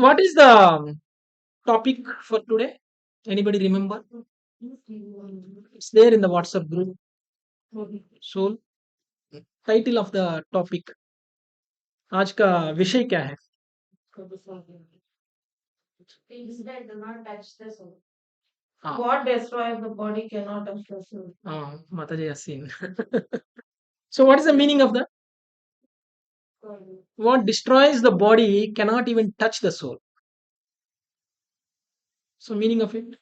what is the topic for today? Anybody remember? It's there in the WhatsApp group. Soul. Title of the topic. आज का विषय क्या है? हाँ, What destroys the body cannot touch the soul. माता जी Yasin. So what is the meaning of that? What destroys the body cannot even touch the soul. So meaning of it?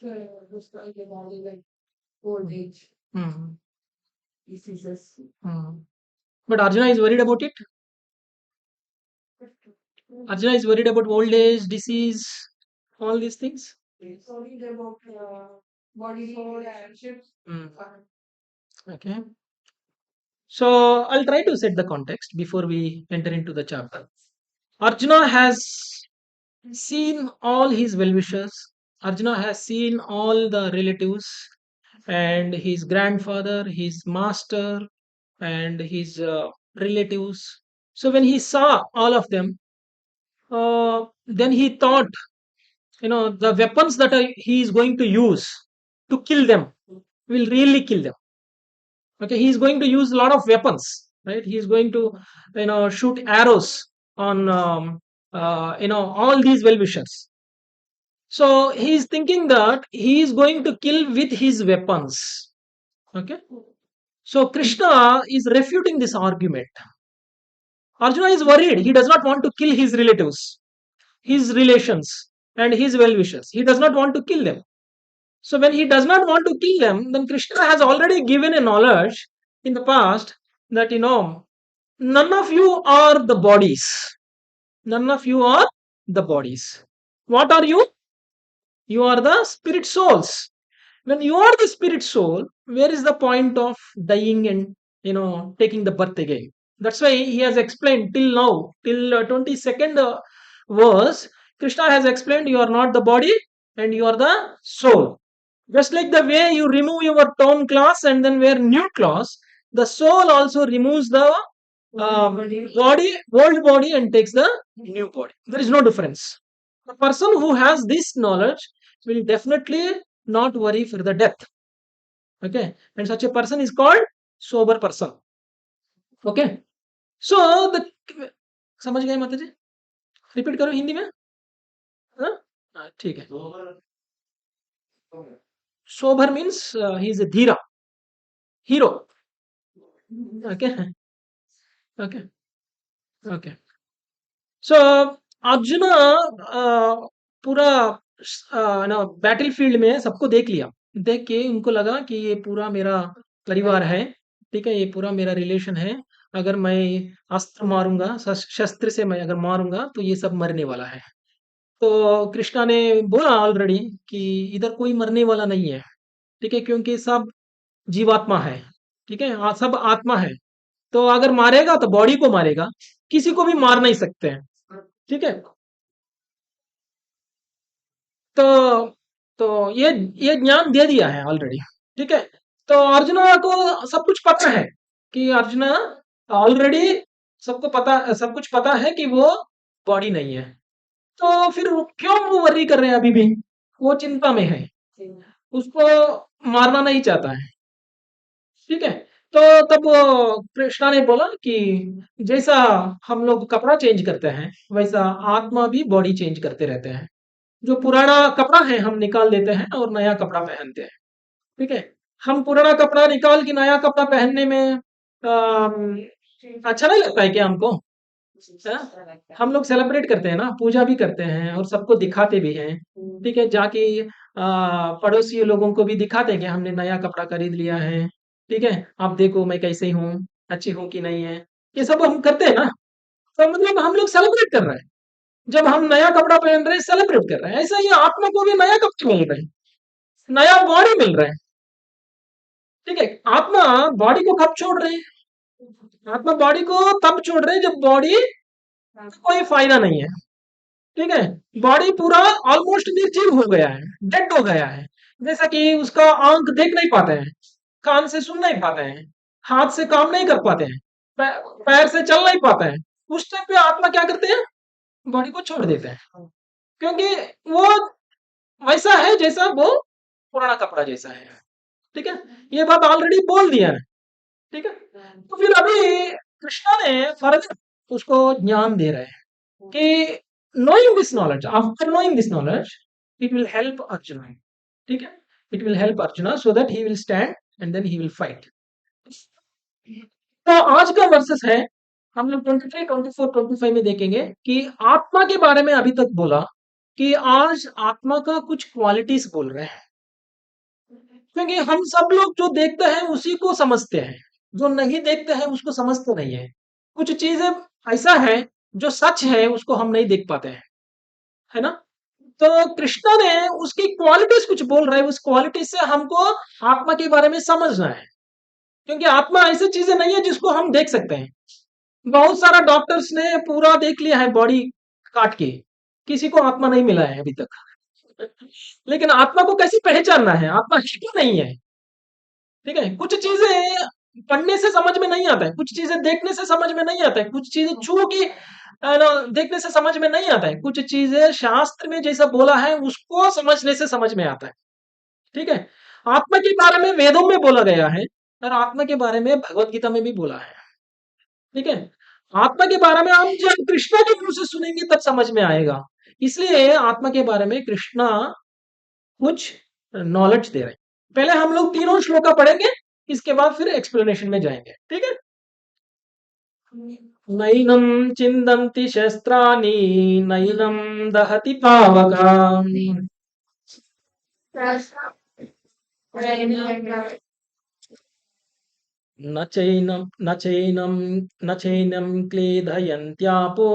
Destroy the body like old age, Hmm. diseases. But Arjuna is worried about it. Arjuna is worried about old age, disease, all these things. Sorry about body, soul, and ships. Okay. So I'll try to set the context before we enter into the chapter. Arjuna has seen all his well-wishers. Arjuna has seen all the relatives and his grandfather, his master, and his relatives. So when he saw all of them, then he thought, the weapons that he is going to use to kill them will really kill them. Okay, he is going to use a lot of weapons, right? He is going to, shoot arrows on, all these well-wishers. So he is thinking that he is going to kill with his weapons. Okay. So Krishna is refuting this argument. Arjuna is worried. He does not want to kill his relatives, his relations, and his well-wishers. He does not want to kill them. So when he does not want to kill them, then Krishna has already given a knowledge in the past that none of you are the bodies. None of you are the bodies. What are you? You are the spirit souls. When you are the spirit soul, where is the point of dying and taking the birth again? That's why he has explained till now, till 22nd verse, Krishna has explained you are not the body and you are the soul. Just like the way you remove your torn cloths and then wear new cloths, the soul also removes the body, old body, and takes the new body. There is no difference. The person who has this knowledge will definitely not worry for the death. Okay, and such a person is called sober person. Okay, so the समझ गए माता जी? Repeat करो हिंदी में. हाँ? ठीक है. Sober means he is a dhira, hero. Okay, okay, okay. So Arjun पूरा battle field में सबको देख लिया. देख के उनको लगा कि ये पूरा मेरा परिवार है. ठीक है, ये पूरा मेरा रिलेशन है. अगर मैं अस्त्र मारूंगा, शस्त्र से मैं अगर मारूंगा तो ये सब मरने वाला है. तो कृष्णा ने बोला ऑलरेडी कि इधर कोई मरने वाला नहीं है. ठीक है, क्योंकि सब जीवात्मा है. ठीक है, सब आत्मा है. तो अगर मारेगा तो बॉडी को मारेगा, किसी को भी मार नहीं सकते हैं. ठीक है. तो तो ये ज्ञान दे दिया है ऑलरेडी. ठीक है. तो अर्जुना को सब कुछ पता है कि अर्जुना ऑलरेडी सब कुछ पता है कि वो बॉडी नहीं है. तो फिर क्यों वो वर्री कर रहे हैं अभी भी? वो चिंता में है, उसको मारना नहीं चाहता है. ठीक है. तो तब कृष्णा ने बोला कि जैसा हम लोग कपड़ा चेंज करते हैं वैसा आत्मा भी बॉडी चेंज करते रहते हैं. जो पुराना कपड़ा है हम निकाल देते हैं और नया कपड़ा पहनते हैं. ठीक है. हम पुराना कपड़ा निकाल के नया कपड़ा पहनने में अच्छा नहीं लगता है क्या हमको? हाँ? हम लोग सेलिब्रेट करते हैं ना, पूजा भी करते हैं और सबको दिखाते भी हैं. ठीक है, जाके पड़ोसी लोगों को भी दिखाते हैं कि हमने नया कपड़ा खरीद लिया है. ठीक है, आप देखो मैं कैसे हूँ, अच्छी हूँ कि नहीं है. ये सब हम करते हैं ना. तो मतलब हम लोग सेलिब्रेट कर रहे हैं. जब हम नया कपड़ा पहन रहे हैं सेलिब्रेट कर रहे हैं. ऐसा ही आत्मा को भी नया कपड़ा मिल रहा है, नया बॉडी मिल रहा है. ठीक है. आत्मा बॉडी को कब छोड़ रहे हैं? आत्मा बॉडी को तब छोड़ रहे हैं जब बॉडी का कोई फायदा नहीं है. ठीक है, बॉडी पूरा ऑलमोस्ट निर्जीव हो गया है, डेड हो गया है. जैसा कि उसका आंख देख नहीं पाते हैं, कान से सुन नहीं पाते हैं, हाथ से काम नहीं कर पाते हैं, पैर से चल नहीं पाते हैं. उस टाइम पे आत्मा क्या करते हैं? बॉडी को छोड़ देते हैं, क्योंकि वो वैसा है जैसा वो पुराना कपड़ा जैसा है। ठीक है, ये बात ऑलरेडी बोल दिया है। ठीक है, तो फिर अभी कृष्णा ने फर्दर उसको ज्ञान दे रहे हैं कि knowing this knowledge, after knowing this knowledge, it will help Arjuna. ठीक है, it will help Arjuna so that he will stand and then he will fight. तो आज का वर्सेस है, हम लोग 23, 24, 25 में देखेंगे कि आत्मा के बारे में अभी तक बोला कि आज आत्मा का कुछ क्वालिटीज बोल रहे हैं, क्योंकि हम सब लोग जो देखते हैं उसी को समझते हैं, जो नहीं देखते हैं उसको समझते नहीं है। कुछ चीजें ऐसा है जो सच है उसको हम नहीं देख पाते हैं, है ना? तो कृष्णा ने उसकी क्वालिटीज कुछ बोल रहा है, उस क्वालिटीज से हमको आत्मा के बारे में समझना है, क्योंकि आत्मा ऐसी चीजें नहीं है जिसको हम देख सकते हैं। बहुत सारा डॉक्टर्स ने पूरा देख लिया है बॉडी काट के, किसी को आत्मा नहीं मिला है अभी तक। लेकिन आत्मा को कैसे पहचानना है? आत्मा है क्यों नहीं है? ठीक है, कुछ चीजें पढ़ने से समझ में नहीं आता है, कुछ चीजें देखने से समझ में नहीं आता है, कुछ चीजें छू के देखने से समझ में नहीं आता है, कुछ चीजें शास्त्र में जैसा बोला है उसको समझने से समझ में आता है। ठीक है, आत्मा के बारे में वेदों में बोला गया है और आत्मा के बारे में भगवत गीता में भी बोला है। ठीक है, आत्मा के बारे में हम जब कृष्णा के मुंह से सुनेंगे तब समझ में आएगा। इसलिए आत्मा के बारे में कृष्णा कुछ नॉलेज दे रहे हैं। पहले हम लोग तीनों श्लोका पढ़ेंगे, इसके बाद फिर एक्सप्लेनेशन में जाएंगे। ठीक है, नैनं चिन्दन्ति शस्त्राणि, नैनं दहति पावका, न चैनं क्लेदयन्त्यापो,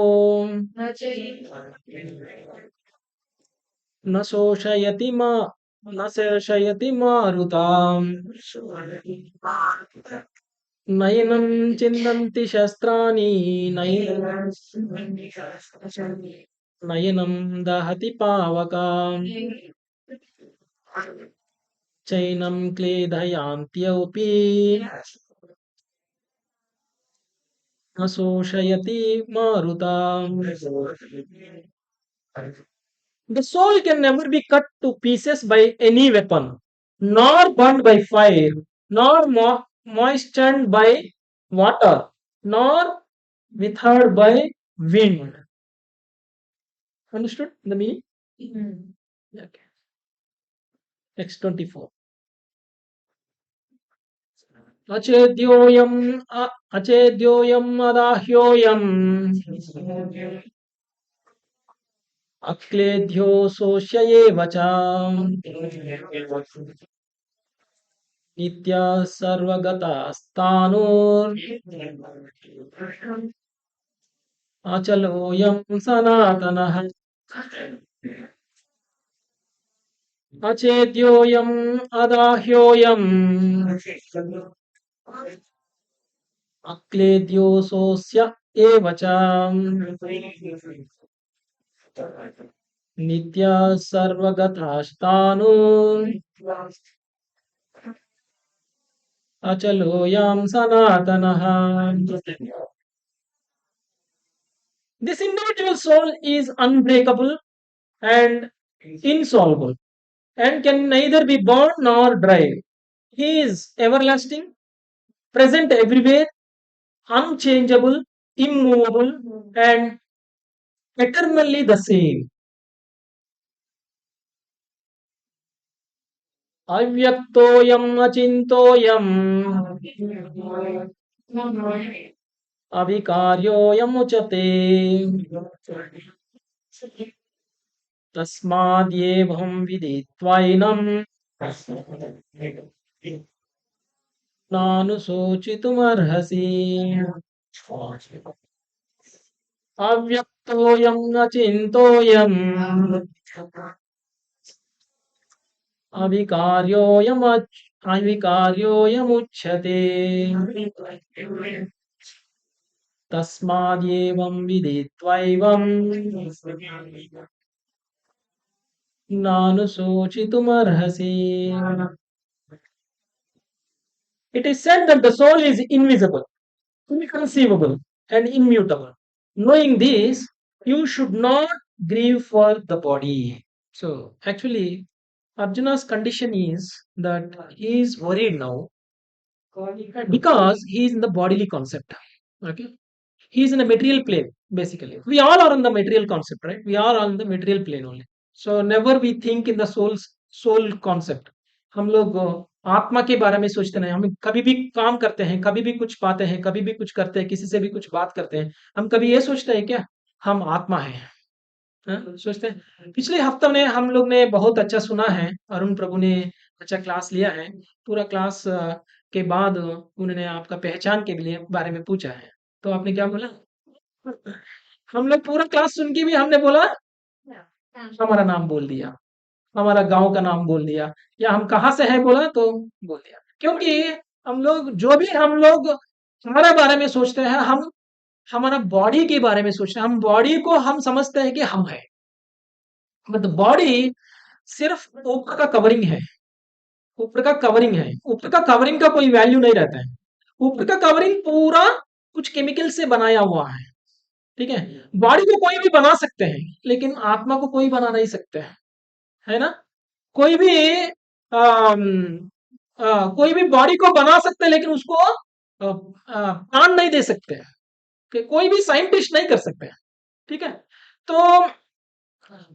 न शोषयति मा न शोषयति मारुताम्। नैनं चिन्दन्ति शस्त्राणि, नैनं नयनं दहति पावकाम्, चैनं क्लेदयान्त्यपि, न शोषयति मारुताम्। The soul can never be cut to pieces by any weapon, nor burned by fire, nor moistened by water, nor withered by wind. Understood the meaning? Okay. Next 24. अचेद्योऽयम् अदाह्योऽयम् अक्लेद्यो शोष्य एव च नित्यः सर्वगतस्तानुर् अचलोऽयं सनातनः। अचेद्योऽयम् अदाह्योऽयम् अक्लेद्यो शोष्य एव च नित्यः सर्वगतस्तानुर् अचलोऽयं सनातनः। This individual soul is unbreakable and insoluble, and can neither be born nor dried. He is everlasting, present everywhere, unchangeable, immovable, and eternally the same. अव्यक्तोऽयम् अचिन्तोऽयम् अविकार्योऽयमुच्यते तस्माद्येवं विदित्वैनं नानुशोचितुमर्हसि। अव्यक्तोऽयम् अचिन्तोऽयम् अविकार्योऽयमुच्यते तस्माद्येवं विदित्वैवं नानुशोचितुमर्हसि। It is said that the soul is invisible, inconceivable, and immutable. Knowing this, you should not grieve for the body. So actually, Arjuna's condition is that he is worried now because he is in the bodily concept. Okay, he is in a material plane basically. We all are on the material concept, right? We are on the material plane only. So never we think in the soul concept. हम लोग आत्मा के बारे में सोचते नहीं, हम कभी भी काम करते हैं, कभी भी कुछ पाते हैं, कभी भी कुछ करते हैं, किसी से भी कुछ बात करते हैं, हम कभी ये सोचते हैं क्या हम आत्मा हैं? हाँ, सोचते हैं। पिछले हफ्ते में हम लोग ने बहुत अच्छा सुना है, अरुण प्रभु ने अच्छा क्लास लिया है। पूरा क्लास के बाद उन्होंने आपका पहचान के लिए बारे में पूछा है। तो आपने क्या बोला? हम लोग पूरा क्लास सुन के भी हमने बोला हमारा नाम बोल दिया, हमारा गांव का नाम बोल दिया, या हम कहाँ से है बोला तो बोल दिया। क्योंकि हम लोग जो भी हम लोग हमारे बारे में सोचते हैं, हम हमारा बॉडी के बारे में सोचते हैं, हम बॉडी को हम समझते हैं कि हम है, मतलब बॉडी सिर्फ ऊपर का कवरिंग है, ऊपर का कवरिंग है, ऊपर का कवरिंग का कोई वैल्यू नहीं रहता है। ऊपर का कवरिंग पूरा कुछ केमिकल से बनाया हुआ है, ठीक है? बॉडी को कोई भी बना सकते हैं, लेकिन आत्मा को कोई बना नहीं सकते हैं, है ना? कोई भी कोई भी बॉडी को बना सकते हैं, लेकिन उसको प्राण नहीं दे सकते हैं, कि कोई भी साइंटिस्ट नहीं कर सकते हैं, ठीक है?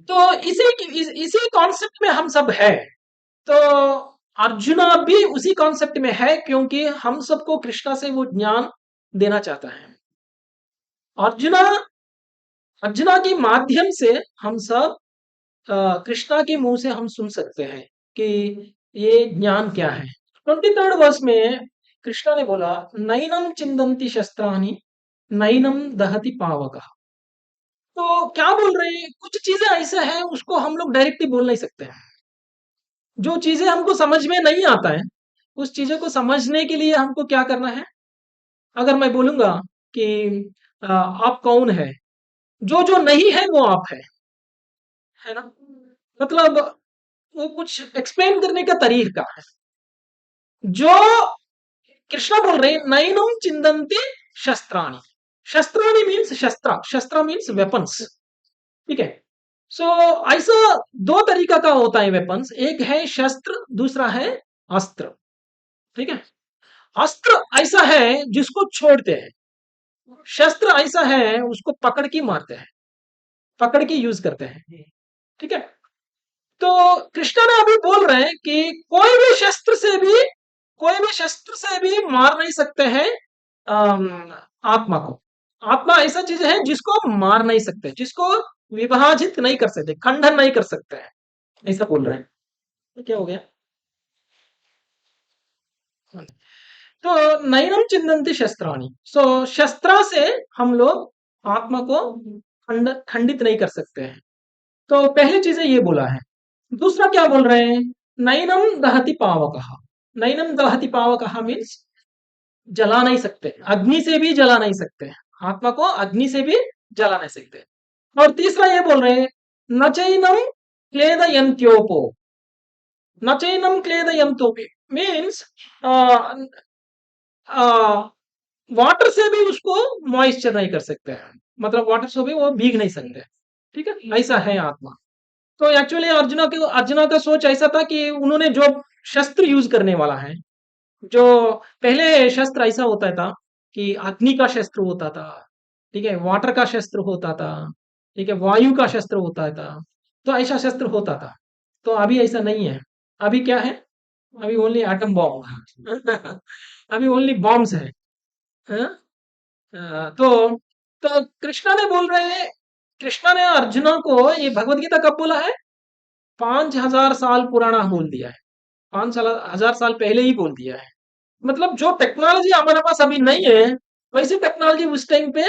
तो इसी कॉन्सेप्ट में हम सब है। तो अर्जुना भी उसी कॉन्सेप्ट में है, क्योंकि हम सबको कृष्णा से वो ज्ञान देना चाहता है। अर्जुना अर्जुना के माध्यम से हम सब कृष्णा के मुंह से हम सुन सकते हैं कि ये ज्ञान क्या है। 23rd वर्ष में कृष्णा ने बोला, नैनम चिंदंती शस्त्राणि नैनम दहति पावक। तो क्या बोल रहे हैं, कुछ चीजें ऐसा है उसको हम लोग डायरेक्टली बोल नहीं सकते हैं। जो चीजें हमको समझ में नहीं आता है, उस चीजों को समझने के लिए हमको क्या करना है? अगर मैं बोलूंगा कि आप कौन है, जो जो नहीं है वो आप है ना? मतलब वो कुछ एक्सप्लेन करने का तरीका है। जो कृष्णा बोल रहे हैं, नैनम चिंदंती शस्त्राणि। शस्त्राणि मीन्स शस्त्र, शस्त्र मीन्स वेपन्स, ठीक है? सो ऐसा दो तरीका का होता है वेपन्स, एक है शस्त्र, दूसरा है अस्त्र, ठीक है? अस्त्र ऐसा है जिसको छोड़ते हैं, शस्त्र ऐसा है उसको पकड़ के मारते हैं, पकड़ के यूज करते हैं, ठीक है? तो कृष्णा ने अभी बोल रहे हैं कि कोई भी शस्त्र से भी मार नहीं सकते हैं आत्मा को। आत्मा ऐसा चीज है जिसको मार नहीं सकते, जिसको विभाजित नहीं कर सकते, खंडन नहीं कर सकते हैं, ऐसा बोल रहे हैं। तो क्या हो गया? तो नैनम चिंदंती शस्त्राणी, सो शस्त्र से हम लोग आत्मा को खंडित नहीं कर सकते हैं। तो पहली चीजें ये बोला है। दूसरा क्या बोल रहे हैं? नैनम दहति पावकः। नैनम दहति पावकः मीन्स जला नहीं सकते, अग्नि से भी जला नहीं सकते, आत्मा को अग्नि से भी जला नहीं सकते। और तीसरा ये बोल रहे हैं, न चैनम क्लेदयंत्योपो। न चैनम क्लेदयंतोपि मीन्स वाटर से भी उसको मॉइस्चर नहीं कर सकते हैं, मतलब वाटर से भी वो भीग नहीं सकते, ठीक है? ऐसा है आत्मा। तो एक्चुअली अर्जुना का सोच ऐसा था कि उन्होंने जो शस्त्र यूज करने वाला है, जो पहले शस्त्र ऐसा होता था कि अग्नि का शस्त्र होता था, ठीक है? वाटर का शस्त्र होता था, ठीक है? वायु का शस्त्र होता था, तो ऐसा शस्त्र होता था। तो अभी ऐसा नहीं है। अभी क्या है? अभी ओनली एटम बॉम्ब अभी ओनली बॉम्ब्स है, हाँ? तो कृष्णा ने बोल रहे हैं, कृष्णा ने अर्जुना को ये भगवत गीता कब बोला है? 5000 साल पुराना बोल दिया है, 5000 साल पहले ही बोल दिया है। मतलब जो टेक्नोलॉजी हमारे पास अभी नहीं है, वैसी टेक्नोलॉजी उस टाइम पे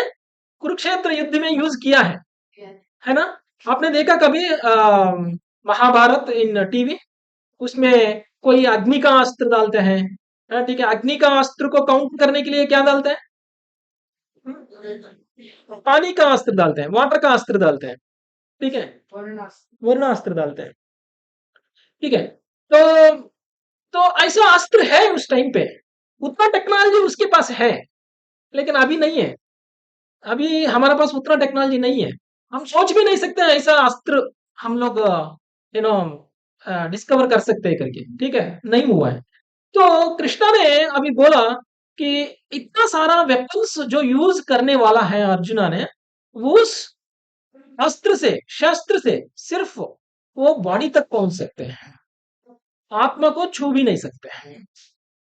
कुरुक्षेत्र युद्ध में यूज किया है ना? आपने देखा कभी महाभारत इन टीवी, उसमें कोई अग्नि का अस्त्र डालते हैं, हाँ, ठीक है? अग्नि का अस्त्र को काउंट करने के लिए क्या डालते हैं? पानी का अस्त्र डालते हैं, वाटर का अस्त्र डालते हैं, ठीक है? वर्णास्त्र डालते हैं, ठीक है? तो ऐसा अस्त्र है उस टाइम पे, उतना टेक्नोलॉजी उसके पास है, लेकिन अभी नहीं है। अभी हमारे पास उतना टेक्नोलॉजी नहीं है, हम सोच भी नहीं सकते ऐसा अस्त्र हम लोग यू नो डिस्कवर कर सकते हैं करके, ठीक है, नहीं हुआ है। तो कृष्णा ने अभी बोला कि इतना सारा वेपन्स जो यूज करने वाला है अर्जुना ने, वो उस अस्त्र से, शस्त्र से सिर्फ वो बॉडी तक पहुंच सकते हैं, आत्मा को छू भी नहीं सकते हैं।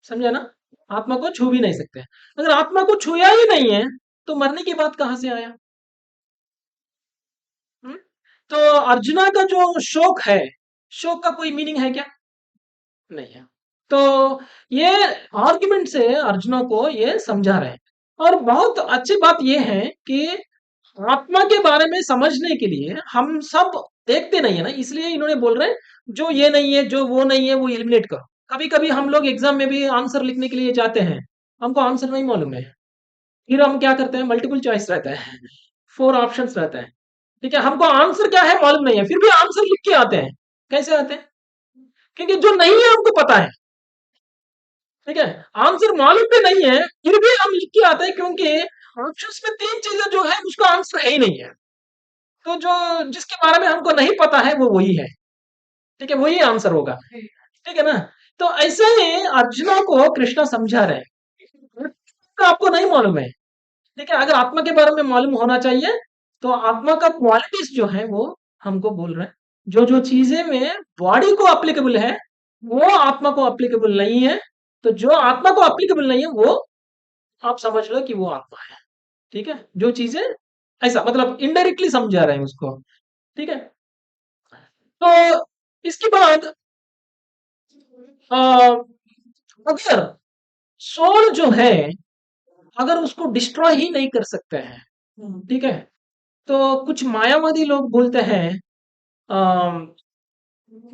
समझा ना? आत्मा को छू भी नहीं सकते हैं। अगर आत्मा को छुआ ही नहीं है तो मरने की बात कहां से आया? हम्म? तो अर्जुना का जो शोक है, शोक का कोई मीनिंग है क्या? नहीं है। तो ये आर्गुमेंट से अर्जुना को ये समझा रहे हैं। और बहुत अच्छी बात ये है कि आत्मा के बारे में समझने के लिए हम सब देखते नहीं है ना, इसलिए इन्होंने बोल रहे हैं जो ये नहीं है, जो वो नहीं है, वो एलिमिनेट करो। कभी कभी हम लोग एग्जाम में भी आंसर लिखने के लिए जाते हैं, हमको आंसर नहीं मालूम है, फिर हम क्या करते हैं, मल्टीपल चॉइस रहता है, 4 ऑप्शंस रहता है, ठीक है, हमको आंसर क्या है मालूम नहीं है, फिर भी आंसर लिख के आते हैं। कैसे आते हैं? क्योंकि जो नहीं है हमको पता है, ठीक है, आंसर मालूम भी नहीं है, फिर भी हम लिख के आते हैं, क्योंकि ऑप्शंस में 3 चीजें जो है उसका आंसर है ही नहीं है। तो जो जिसके बारे में हमको नहीं पता है वो वही है, ठीक है, वही आंसर होगा, ठीक है ना? तो ऐसे ही अर्जुना को कृष्णा समझा रहे हैं, तो आपको नहीं मालूम है, ठीक है, अगर आत्मा के बारे में मालूम होना चाहिए तो आत्मा का क्वालिटीज जो है वो हमको बोल रहे हैं। जो जो चीजें में बॉडी को अप्लीकेबल है वो आत्मा को अप्लीकेबल नहीं है, तो जो आत्मा को अप्लीकेबल नहीं है वो आप समझ लो कि वो आत्मा है, ठीक है, जो चीजें ऐसा मतलब इनडायरेक्टली समझा रहे हैं उसको, ठीक है। तो इसके बाद अ, अगर सोल जो है, अगर उसको डिस्ट्रॉय ही नहीं कर सकते हैं, ठीक है, तो कुछ मायावादी लोग बोलते हैं अ,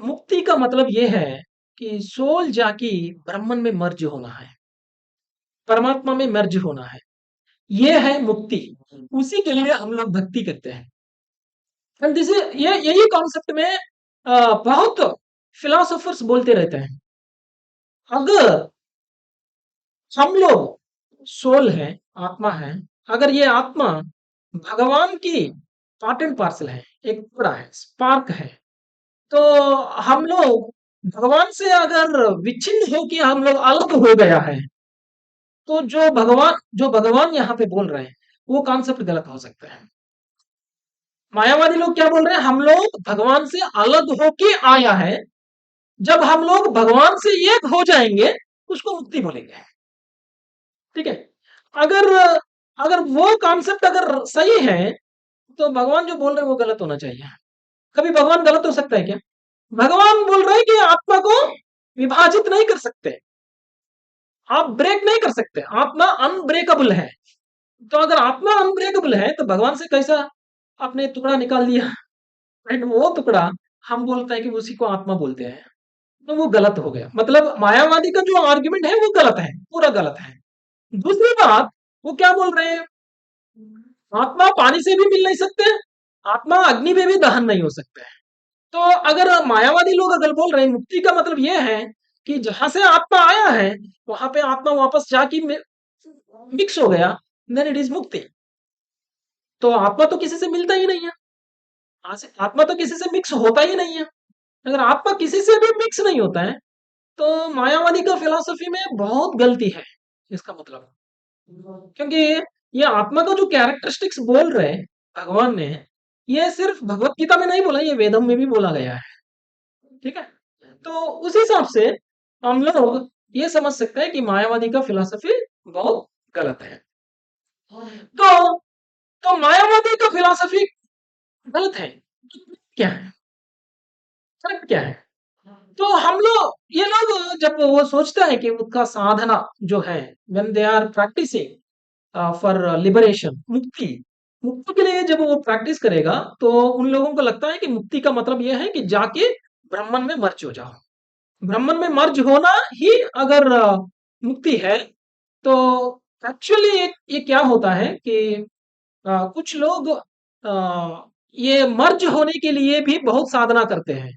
मुक्ति का मतलब ये है कि सोल जाके ब्रह्मन में मर्ज होना है, परमात्मा में मर्ज होना है, ये है मुक्ति। उसी के लिए हम लोग भक्ति करते हैं। एंड दिस ये यही कॉन्सेप्ट में बहुत फिलोसोफर्स बोलते रहते हैं, अगर हम लोग सोल है, आत्मा है, अगर ये आत्मा भगवान की पार्ट एंड पार्सल है, एक टुकड़ा है, स्पार्क है, तो हम लोग भगवान से अगर विच्छिन्न हो कि हम लोग अलग हो गया है, तो जो भगवान यहाँ पे बोल रहे हैं वो कॉन्सेप्ट गलत हो सकता है। मायावादी लोग क्या बोल रहे हैं, हम लोग भगवान से अलग होके आया है, जब हम लोग भगवान से एक हो जाएंगे उसको मुक्ति बोलेंगे, ठीक है। अगर अगर वो कॉन्सेप्ट अगर सही है तो भगवान जो बोल रहे हैं वो गलत होना चाहिए। कभी भगवान गलत हो सकता है क्या? भगवान बोल रहे हैं कि आत्मा को विभाजित नहीं कर सकते, आप ब्रेक नहीं कर सकते, आत्मा अनब्रेकबल है। तो अगर आत्मा अनब्रेकबल है तो भगवान से कैसा आपने टुकड़ा निकाल दिया, राइट? वो टुकड़ा हम बोलते हैं कि उसी को आत्मा बोलते हैं, तो वो गलत हो गया, मतलब मायावादी का जो आर्ग्यूमेंट है वो गलत है, पूरा गलत है। दूसरी बात, वो क्या बोल रहे हैं, आत्मा पानी से भी मिल नहीं सकते, आत्मा अग्नि में भी दहन नहीं हो सकते हैं। तो अगर मायावादी लोग अगर बोल रहे हैं मुक्ति का मतलब ये है कि जहां से आत्मा आया है वहां पे आत्मा वापस जाके मिक्स हो गया, देन इट इज मुक्ति। तो आत्मा तो किसी से मिलता ही नहीं है, आत्मा तो किसी से मिक्स होता ही नहीं है। अगर आत्मा किसी से भी मिक्स नहीं होता है तो मायावादी का फिलॉसफी में बहुत गलती है, इसका मतलब, क्योंकि ये आत्मा का जो कैरेक्टरिस्टिक्स बोल रहे हैं भगवान ने, ये सिर्फ भगवत गीता में नहीं बोला, ये वेदम में भी बोला गया है, ठीक है। तो उस हिसाब से हम लोग ये समझ सकते हैं कि मायावादी का फिलॉसफी बहुत गलत है। तो तो मायावादी का फिलॉसफी गलत है, तो क्या है, करेक्ट क्या है? तो हम लोग, ये लोग जब वो सोचता है कि उसका साधना जो है, when they are practising for liberation, मुक्ति, मुक्ति के लिए जब वो प्रैक्टिस करेगा तो उन लोगों को लगता है कि मुक्ति का मतलब ये है कि जाके ब्रह्मन में मर्ज हो जाओ। ब्रह्मन में मर्ज होना ही अगर मुक्ति है, तो एक्चुअली ये क्या होता है कि कुछ लोग ये मर्ज होने के लिए भी बहुत साधना करते हैं,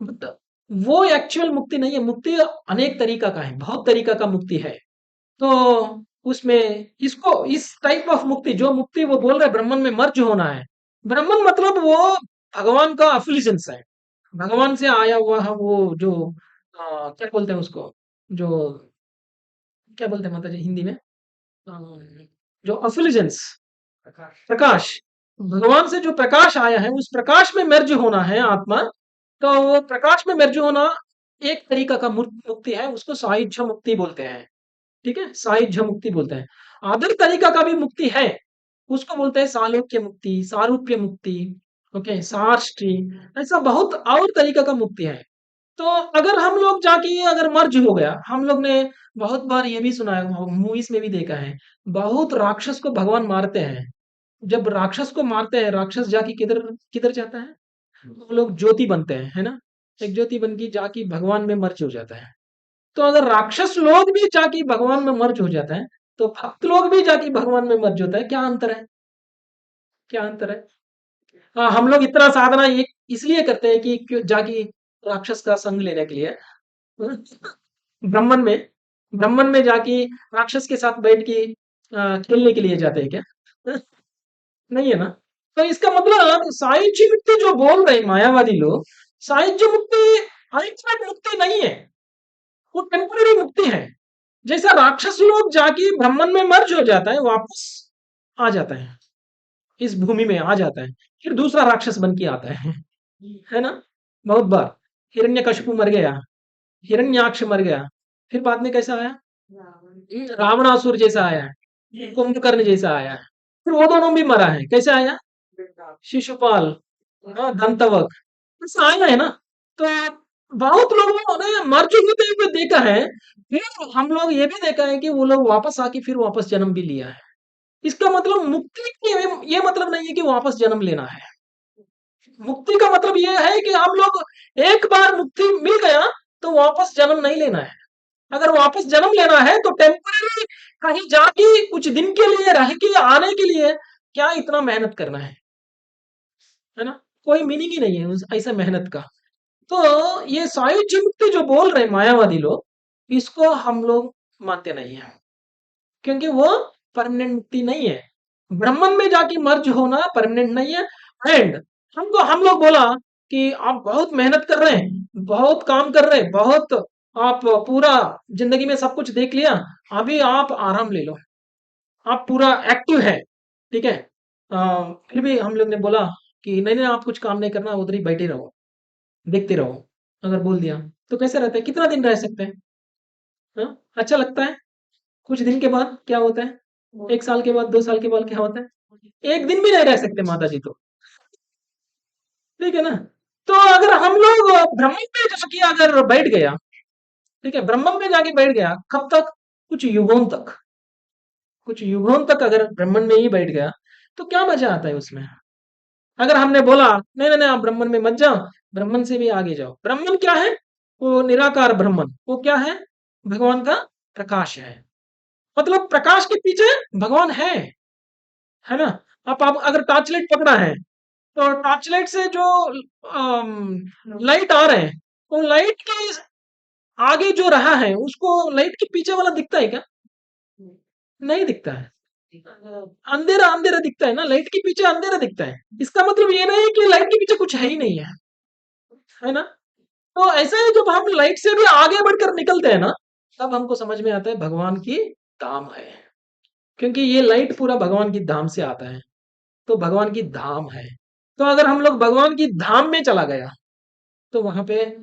बट वो एक्चुअल मुक्ति नहीं है। मुक्ति अनेक तरीका का है, बहुत तरीका का मुक्ति है। तो उसमें इसको इस टाइप ऑफ मुक्ति, जो मुक्ति वो बोल रहे ब्राह्मण में मर्ज होना है, ब्राह्मण मतलब वो भगवान का अफिलियंस है, भगवान से आया हुआ है वो जो क्या बोलते हैं उसको, जो क्या बोलते हैं माता जी हिंदी में, अ, जो अफिलियंस, प्रकाश, भगवान से जो प्रकाश आया है उस प्रकाश में मर्ज होना है आत्मा। तो वो प्रकाश में मर्ज होना एक तरीका का मुक्ति है, उसको सायुज्य मुक्ति बोलते हैं। ठीक है, सायुज्य मुक्ति बोलते हैं। अदर तरीका का भी मुक्ति है, उसको बोलते हैं सालोक्य मुक्ति, सारूप्य मुक्ति, ओके, सार्ष्टी, ऐसा बहुत और तरीका का मुक्ति है। तो अगर हम लोग जाके अगर मर्ज हो गया, हम लोग ने बहुत बार ये भी सुना है, मूवीज में भी देखा है, बहुत राक्षस को भगवान मारते हैं। जब राक्षस को मारते हैं, राक्षस जाके किधर किधर जाता है, वो लोग ज्योति बनते हैं, है ना, एक ज्योति बन के जाके भगवान में मर्ज हो जाता है। तो अगर राक्षस लोग भी जाके भगवान में मर्ज हो जाता है, तो भक्त लोग भी जाके भगवान में मर्ज होता है, क्या अंतर है, क्या अंतर है। हाँ, हम लोग इतना साधना ये इसलिए करते हैं कि जाके राक्षस का संग लेने के लिए, ब्राह्मण में, ब्राह्मण में जाके राक्षस के साथ बैठ के खेलने के लिए जाते हैं क्या? नहीं है ना। तो इसका मतलब साहित्य मुक्ति जो बोल रहे हैं मायावादी लोग, साहित्य मुक्ति अल्टीमेट मुक्ति नहीं है, वो टेम्पररी मुक्ति है। जैसा राक्षस लोग जाके ब्राह्मण में मर्ज हो जाता है, वापस आ जाता है, इस भूमि में आ जाता है, फिर दूसरा राक्षस बन के आता है ना। बहुत बार हिरण्यकशिपु मर गया, हिरण्याक्ष मर गया, फिर बाद में कैसा आया, रावणासुर जैसा आया है, कुंभकर्ण जैसा आया है, फिर वो दोनों भी मरा है, कैसे आया, शिशुपाल, हाँ, दंतवक, ऐसा आया है ना। तो बहुत लोगों ने मर होते हुए देखा है, फिर हम लोग ये भी देखा है कि वो लोग वापस आके फिर वापस जन्म भी लिया है। इसका मतलब मुक्ति ये मतलब नहीं है कि वापस जन्म लेना है। मुक्ति का मतलब ये है कि हम लोग एक बार मुक्ति मिल गया तो वापस जन्म नहीं लेना है। अगर वापस जन्म लेना है तो टेम्पररी कहीं जाके कुछ दिन के लिए रह के आने के लिए क्या इतना मेहनत करना है ना, कोई मीनिंग ही नहीं है उस ऐसा मेहनत का। तो ये सायुज्य मुक्ति जो बोल रहे हैं मायावादी लोग, इसको हम लोग मानते नहीं है, क्योंकि वो परमानेंट मुक्ति नहीं है। ब्राह्मण में जाके मर्ज होना परमानेंट नहीं है। एंड हमको हम लोग बोला कि आप बहुत मेहनत कर रहे हैं, बहुत काम कर रहे हैं, बहुत आप पूरा जिंदगी में सब कुछ देख लिया, अभी आप आराम ले लो, आप पूरा एक्टिव है, ठीक है। फिर भी हम लोग ने बोला कि नहीं नहीं आप कुछ काम नहीं करना, उधर ही बैठे रहो, देखते रहो, अगर बोल दिया तो कैसे रहता है, कितना दिन रह सकते हैं, हाँ? अच्छा लगता है। कुछ दिन के बाद क्या होता है, एक साल के बाद, 2 साल के बाद क्या होता है, एक दिन भी नहीं रह सकते माता जी तो, ठीक है ना। तो अगर हम लोग ब्रह्म में जाके अगर बैठ गया, ठीक है, ब्रह्म में जाके बैठ गया, कब तक, कुछ युगों तक, कुछ युगों तक अगर ब्राह्मण में ही बैठ गया, तो क्या मजा आता है उसमें। अगर हमने बोला नहीं नहीं नहीं आप ब्राह्मण में मत जाओ, ब्राह्मण से भी आगे जाओ, ब्राह्मण क्या है, वो निराकार ब्राह्मण, वो क्या है, भगवान का प्रकाश है, मतलब प्रकाश के पीछे भगवान है ना। आप अगर टॉर्च लाइट पकड़ा है, तो टॉर्च लाइट से जो लाइट आ रहे हैं, वो लाइट के आगे जो रहा है उसको लाइट के पीछे वाला दिखता है क्या, नहीं दिखता है, अंधेरा अंधेरा दिखता है ना, लाइट के पीछे अंधेरा दिखता है। इसका मतलब ये नहीं कि लाइट के पीछे कुछ है ही नहीं है ना। तो ऐसा है जब हम लाइट से भी आगे बढ़कर निकलते हैं ना, तब हमको समझ में आता है भगवान की धाम है, क्योंकि ये लाइट पूरा भगवान की धाम से आता है, तो भगवान की धाम है। तो अगर हम लोग भगवान की धाम में चला गया, तो वहां पे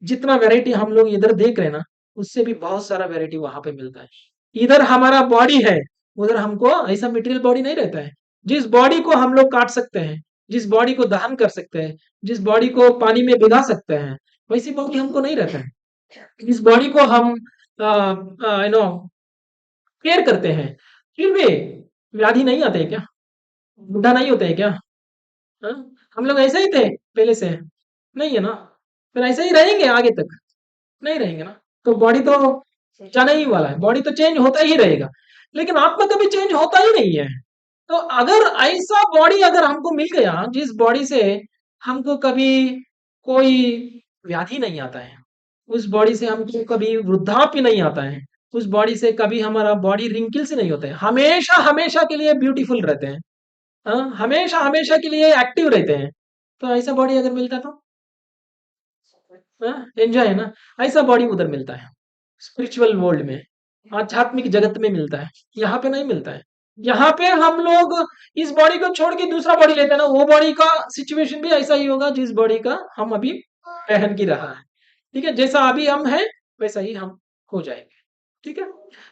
जितना वैरायटी हम लोग इधर देख रहे हैं ना, उससे भी बहुत सारा वैरायटी वहां पे मिलता है। इधर हमारा बॉडी है, उधर हमको ऐसा मटेरियल बॉडी नहीं रहता है। जिस बॉडी को हम लोग काट सकते हैं, जिस बॉडी को दहन कर सकते हैं, जिस बॉडी को पानी में भिगा सकते हैं, वैसी बॉडी हमको नहीं रहता है। इस बॉडी को हम यू नो केयर करते हैं, फिर भी व्याधि नहीं आते है क्या, बुढ़ा नहीं होते है क्या, हाँ? हम लोग ऐसे ही थे पहले से, नहीं है ना, फिर ऐसे ही रहेंगे आगे तक, नहीं रहेंगे ना। तो बॉडी तो जाने ही वाला है, बॉडी तो चेंज होता ही रहेगा, लेकिन आत्मा कभी चेंज होता ही नहीं है। तो अगर ऐसा बॉडी अगर हमको मिल गया जिस बॉडी से हमको कभी कोई व्याधि नहीं आता है, उस बॉडी से हमको कभी वृद्धाप्य नहीं आता है, उस बॉडी से कभी हमारा बॉडी रिंकल से नहीं होता है, हमेशा हमेशा के लिए ब्यूटीफुल रहते हैं। हमेशा हमेशा के लिए एक्टिव रहते हैं। तो ऐसा बॉडी अगर मिलता तो एंजॉय है ना। ऐसा बॉडी उधर मिलता है, स्पिरिचुअल वर्ल्ड में, आध्यात्मिक जगत में मिलता है। यहाँ पे नहीं मिलता है। यहाँ पे हम लोग इस बॉडी को छोड़ के दूसरा बॉडी लेते हैं ना, वो बॉडी का सिचुएशन भी ऐसा ही होगा जिस बॉडी का हम अभी पहन के रहा है। ठीक है, जैसा अभी हम हैं वैसा ही हम हो जाएंगे। ठीक है,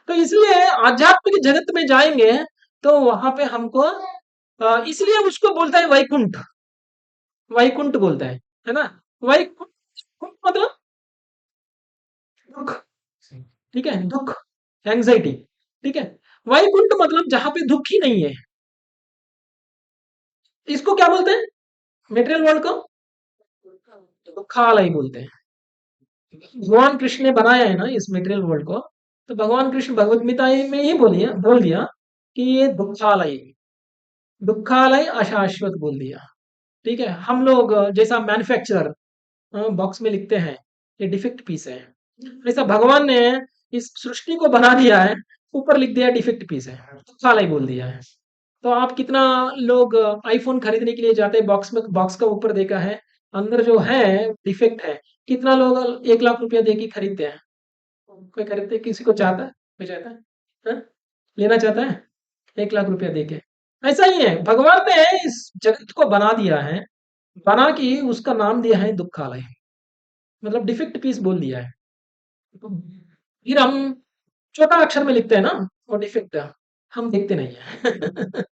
तो इसलिए आध्यात्मिक जगत में जाएंगे तो वहां पे हमको इसलिए उसको बोलता है वैकुंठ। वैकुंठ बोलता है ना। वैकुंठ मतलब दुख। ठीक है, दुख, एंजाइटी। ठीक है, वैकुंठ मतलब जहां पे दुख ही नहीं है। इसको क्या बोलते हैं, मेटेरियल वर्ल्ड को दुखालय बोलते हैं। भगवान कृष्ण ने बनाया है ना इस मेटेरियल वर्ल्ड को, तो भगवान कृष्ण भगवत गीता में ही बोल दिया कि ये दुखालय, दुखालय अशाश्वत बोल दिया। ठीक है, हम लोग जैसा मैन्युफैक्चरर बॉक्स में लिखते हैं ये डिफेक्ट पीस है, ऐसा भगवान ने इस सृष्टि को बना दिया है, ऊपर लिख दिया डिफेक्ट पीस है, दुखालय बोल दिया है। तो आप कितना लोग आईफोन खरीदने के लिए जाते हैं, बॉक्स में, बॉक्स का ऊपर देखा है, अंदर जो है डिफेक्ट है। कितना लोग 1 लाख रुपया दे के खरीदते हैं। कोई खरीदते, किसी को चाहता है, कोई चाहता है? हाँ? लेना चाहता है 1 लाख रुपया दे के। ऐसा ही है, भगवान ने इस जगत को बना दिया है, बना के उसका नाम दिया है दुखालय, मतलब डिफेक्ट पीस बोल दिया है। तो फिर हम छोटा अक्षर में लिखते हैं ना वो डिफेक्ट, हम देखते नहीं है।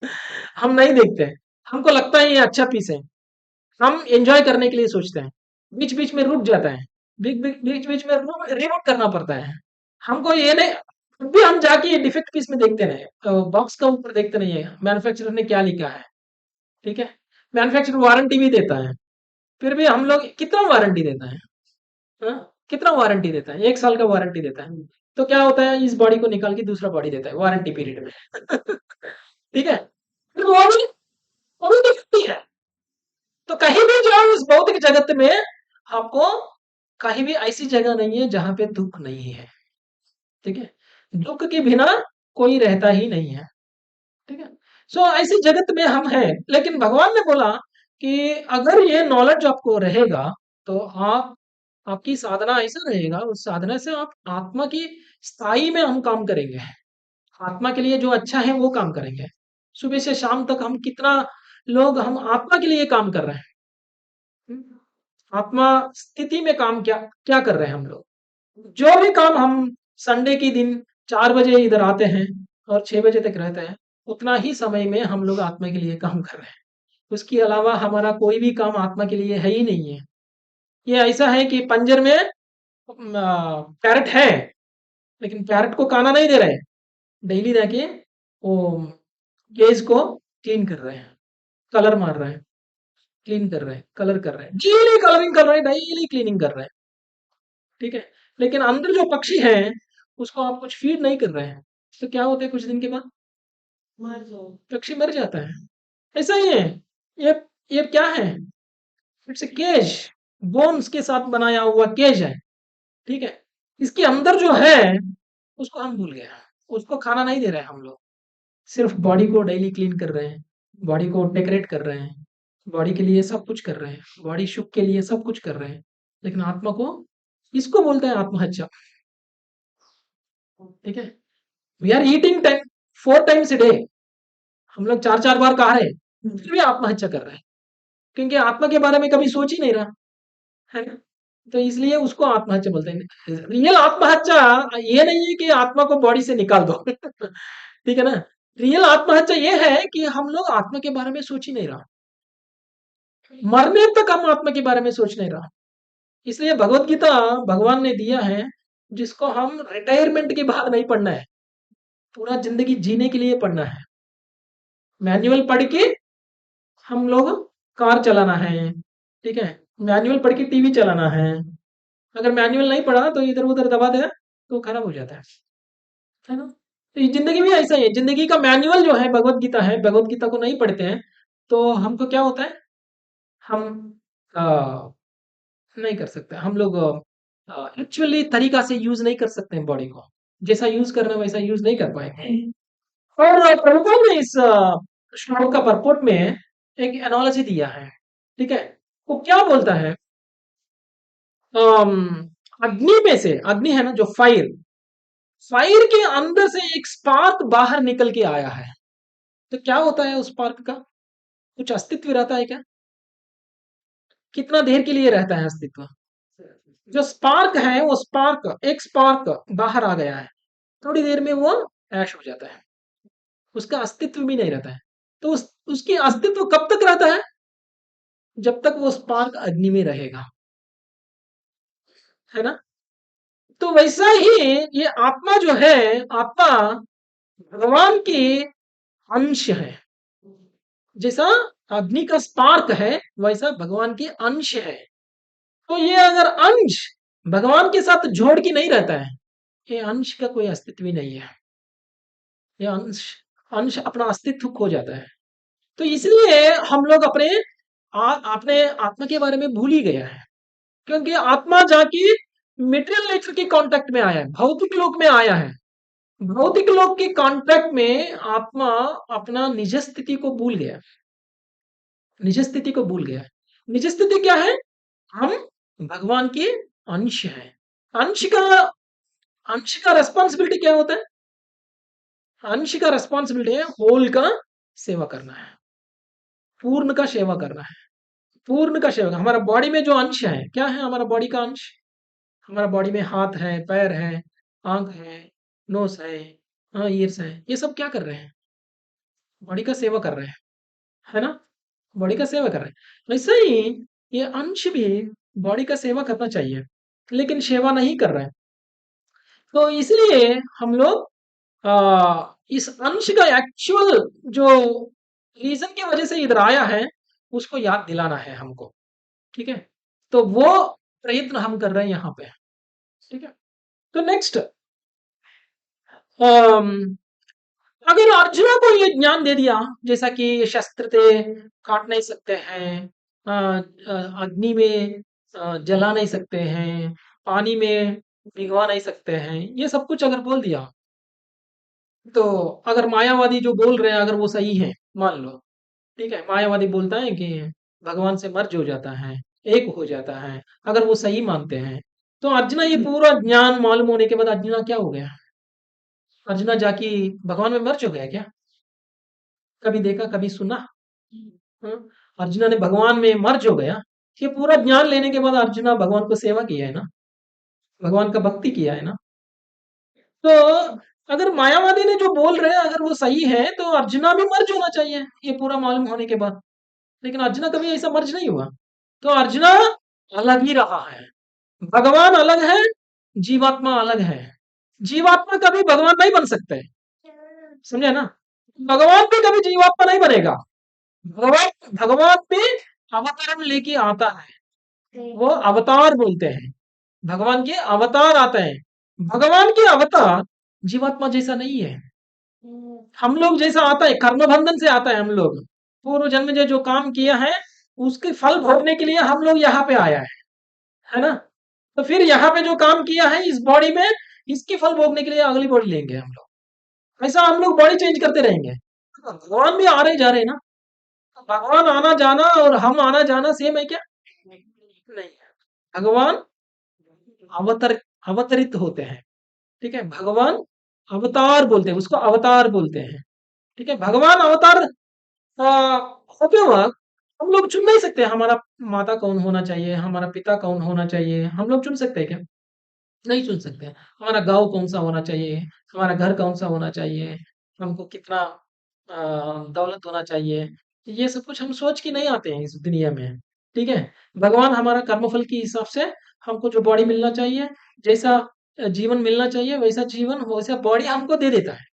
हम नहीं देखते हैं, हमको लगता है ये अच्छा पीस है, हम एंजॉय करने के लिए सोचते हैं, बीच बीच में रुक जाता है, बीच बीच में रिमूव करना पड़ता है। हमको ये नहीं, फिर भी हम जाके ये डिफेक्ट पीस में देखते नहीं, बॉक्स का ऊपर देखते नहीं है मैन्युफैक्चरर ने क्या लिखा है। ठीक है, मैन्युफैक्चरर वारंटी भी देता है, फिर भी हम लोग कितना वारंटी देता है, कितना वारंटी देता है, 1 साल का वारंटी देता है। तो क्या होता है, इस बॉडी को निकाल के दूसरा बॉडी देता है वारंटी पीरियड में। ठीक है, फिर वो भी दिखती है। तो कहीं भी जाओ इस भौतिक जगत में, आपको कहीं भी ऐसी जगह नहीं है जहां पे दुख नहीं है। ठीक है, दुख के बिना कोई रहता ही नहीं है। ठीक है, सो ऐसी जगत में हम हैं, लेकिन भगवान ने बोला कि अगर ये नॉलेज आपको रहेगा तो आप, आपकी साधना ऐसा रहेगा, उस साधना से आप आत्मा की स्थाई में हम काम करेंगे, आत्मा के लिए जो अच्छा है वो काम करेंगे। सुबह से शाम तक हम कितना लोग हम आत्मा के लिए काम कर रहे हैं। हम्म, आत्मा स्थिति में काम क्या क्या कर रहे हैं हम लोग, जो भी काम हम संडे के दिन 4 बजे इधर आते हैं और 6 बजे तक रहते हैं, उतना ही समय में हम लोग आत्मा के लिए काम कर रहे हैं। उसके अलावा हमारा कोई भी काम आत्मा के लिए है ही नहीं है। ये ऐसा है कि पंजर में पैरट है, लेकिन पैरट को खाना नहीं दे रहे, डेली जाके वो केज को क्लीन कर रहे हैं, कलर मार रहे हैं, क्लीन कर रहे हैं, कलर कर रहे हैं, डेली कलरिंग कर रहे हैं, डेली क्लीनिंग कर रहे हैं। ठीक है, लेकिन अंदर जो पक्षी है उसको आप कुछ फीड नहीं कर रहे हैं, तो क्या होता है कुछ दिन के बाद पक्षी मर जाता है। ऐसा ही है, ये ये क्या है, इट्स ए केज, बोन्स के साथ बनाया हुआ केज है। ठीक है, इसके अंदर जो है उसको हम भूल गए, उसको खाना नहीं दे रहे हैं हम लोग, सिर्फ बॉडी को डेली क्लीन कर रहे हैं, बॉडी को डेकोरेट कर रहे हैं, बॉडी के लिए सब कुछ कर रहे हैं, बॉडी सुख के लिए सब कुछ कर रहे हैं, लेकिन आत्मा को, इसको बोलते हैं आत्महत्या। ठीक है, we are eating time 4 times a day, हम लोग 4 4 बार खा रहे हैं, फिर भी आत्महत्या कर रहे हैं, क्योंकि आत्मा के बारे में कभी सोच ही नहीं रहा है ना। तो इसलिए उसको आत्महत्या बोलते हैं। रियल आत्महत्या ये नहीं है कि आत्मा को बॉडी से निकाल दो। ठीक है ना, रियल आत्महत्या ये है कि हम लोग आत्मा के बारे में सोच ही नहीं रहा, मरने तक हम आत्मा के बारे में सोच नहीं रहा। इसलिए भगवत गीता भगवान ने दिया है, जिसको हम रिटायरमेंट के बाद नहीं पढ़ना है, पूरा जिंदगी जीने के लिए पढ़ना है। मैनुअल पढ़ के हम लोग कार चलाना है, ठीक है, मैनुअल पढ़ के टीवी चलाना है। अगर मैनुअल नहीं पढ़ा तो इधर उधर दबा देगा तो खराब हो जाता है ना। तो ये जिंदगी भी ऐसा ही है, जिंदगी का मैनुअल जो है भगवत गीता है, भगवत गीता को नहीं पढ़ते हैं तो हमको क्या होता है, हम आ, नहीं कर सकते हम लोग, एक्चुअली तरीका से यूज नहीं कर सकते हैं बॉडी को, जैसा यूज करना वैसा यूज नहीं कर पाएंगे। और प्रभुपाद ने इस श्लोक का परपोट में एक एनालॉजी दिया है। ठीक है, वो क्या बोलता है, अम, अग्नि में से, अग्नि है ना जो फायर, फायर के अंदर से एक स्पार्क बाहर निकल के आया है। तो क्या होता है उस स्पार्क का, कुछ अस्तित्व रहता है क्या, कितना देर के लिए रहता है अस्तित्व। जो स्पार्क है वो स्पार्क, एक स्पार्क बाहर आ गया है, थोड़ी देर में वो ऐश हो जाता है, उसका अस्तित्व भी नहीं रहता है। तो उसकी अस्तित्व कब तक रहता है, जब तक वो स्पार्क अग्नि में रहेगा, है ना। तो वैसा ही ये आत्मा जो है, आत्मा भगवान की अंश है। जैसा अग्नि का स्पार्क है वैसा भगवान के अंश है। तो ये अगर अंश भगवान के साथ जोड़ के नहीं रहता है, ये अंश का कोई अस्तित्व ही नहीं है। ये अंश अंश अपना अस्तित्व खो जाता है। तो इसलिए हम लोग अपने आत्मा के बारे में भूल ही गया है, क्योंकि आत्मा जाके मेटेरियल नेचर के कांटेक्ट में आया है, भौतिक लोक में आया है। भौतिक लोक के कांटेक्ट में आत्मा अपना निज स्थिति को भूल गया, निज स्थिति को भूल गया। निज स्थिति क्या है, हम भगवान के अंश हैं। अंश का अंश का रेस्पॉन्सिबिलिटी क्या होता है, अंश का रेस्पॉन्सिबिलिटी है होल का सेवा करना है, पूर्ण का सेवा करना है, पूर्ण का सेवा। हमारा बॉडी में जो अंश है, क्या है हमारा बॉडी का अंश, हमारा बॉडी में हाथ है, पैर है, आंख है, नोज है, हाँ ईयर्स है, ये सब क्या कर रहे हैं, बॉडी का सेवा कर रहे हैं, है ना, बॉडी का सेवा कर रहे हैं। वैसे ही ये अंश भी बॉडी का सेवा करना चाहिए, लेकिन सेवा नहीं कर रहे हैं। तो इसलिए हम लोग इस अंश का एक्चुअल जो रीजन की वजह से इधर आया है उसको याद दिलाना है हमको। ठीक है, तो वो प्रयत्न हम कर रहे हैं यहाँ पे। ठीक है, तो नेक्स्ट, अगर अर्जुना को ये ज्ञान दे दिया, जैसा कि शस्त्र से काट नहीं सकते हैं, अग्नि में जला नहीं सकते हैं, पानी में भिगवा नहीं सकते हैं, ये सब कुछ अगर बोल दिया, तो अगर मायावादी जो बोल रहे हैं अगर वो सही है, मान लो, ठीक है, मायावादी बोलता है कि भगवान से मर्ज हो जाता है, एक हो जाता है, अगर वो सही मानते हैं, तो अर्जुना ये पूरा ज्ञान मालूम होने के बाद अर्जुना क्या हो गया, अर्जुना जाके भगवान में मर्ज हो गया क्या, कभी देखा कभी सुना। हाँ? अर्जुना ने भगवान में मर्ज हो गया, ये पूरा ज्ञान लेने के बाद अर्जुना भगवान को सेवा किया है ना, भगवान का भक्ति किया है ना। तो अगर मायावादी ने जो बोल रहे हैं अगर वो सही है, तो अर्जुना भी मर्ज होना चाहिए ये पूरा मालूम होने के बाद। लेकिन अर्जुना कभी ऐसा मर्ज नहीं हुआ, तो अर्जुना अलग ही रहा है। भगवान अलग है, जीवात्मा अलग है। जीवात्मा कभी भगवान नहीं बन सकते, समझे ना। भगवान भी कभी जीवात्मा नहीं बनेगा। भगवान भगवान भी अवतार लेके आता है, वो अवतार बोलते हैं, भगवान के अवतार आते हैं। भगवान के अवतार जीवात्मा जैसा नहीं है, हम लोग जैसा आता है, कर्म बंधन से आता है। हम लोग पूर्व जन्म में जो काम किया है उसके फल भोगने के लिए हम लोग यहाँ पे आया है ना। तो फिर यहाँ पे जो काम किया है इस बॉडी में, इसकी फल भोगने के लिए अगली बॉडी लेंगे हम लोग। ऐसा हम लोग बॉडी चेंज करते रहेंगे। तो भगवान भी आ रहे जा रहे हैं ना, तो भगवान आना जाना और हम आना जाना सेम है क्या, नहीं है। भगवान अवतर अवतरित होते हैं। ठीक है, भगवान अवतार बोलते हैं, उसको अवतार बोलते हैं। ठीक है, भगवान अवतार होते वक्त हम लोग चुन नहीं सकते हमारा माता कौन होना चाहिए, हमारा पिता कौन होना चाहिए, हम लोग चुन सकते हैं क्या, नहीं चुन सकते। हमारा गांव कौन सा होना चाहिए, हमारा घर कौन सा होना चाहिए, हमको कितना दौलत होना चाहिए, ये सब कुछ हम सोच के नहीं आते हैं इस दुनिया में। ठीक है, भगवान हमारा कर्मफल के हिसाब से हमको जो बॉडी मिलना चाहिए, जैसा जीवन मिलना चाहिए वैसा जीवन वैसा बॉडी हमको दे देता है।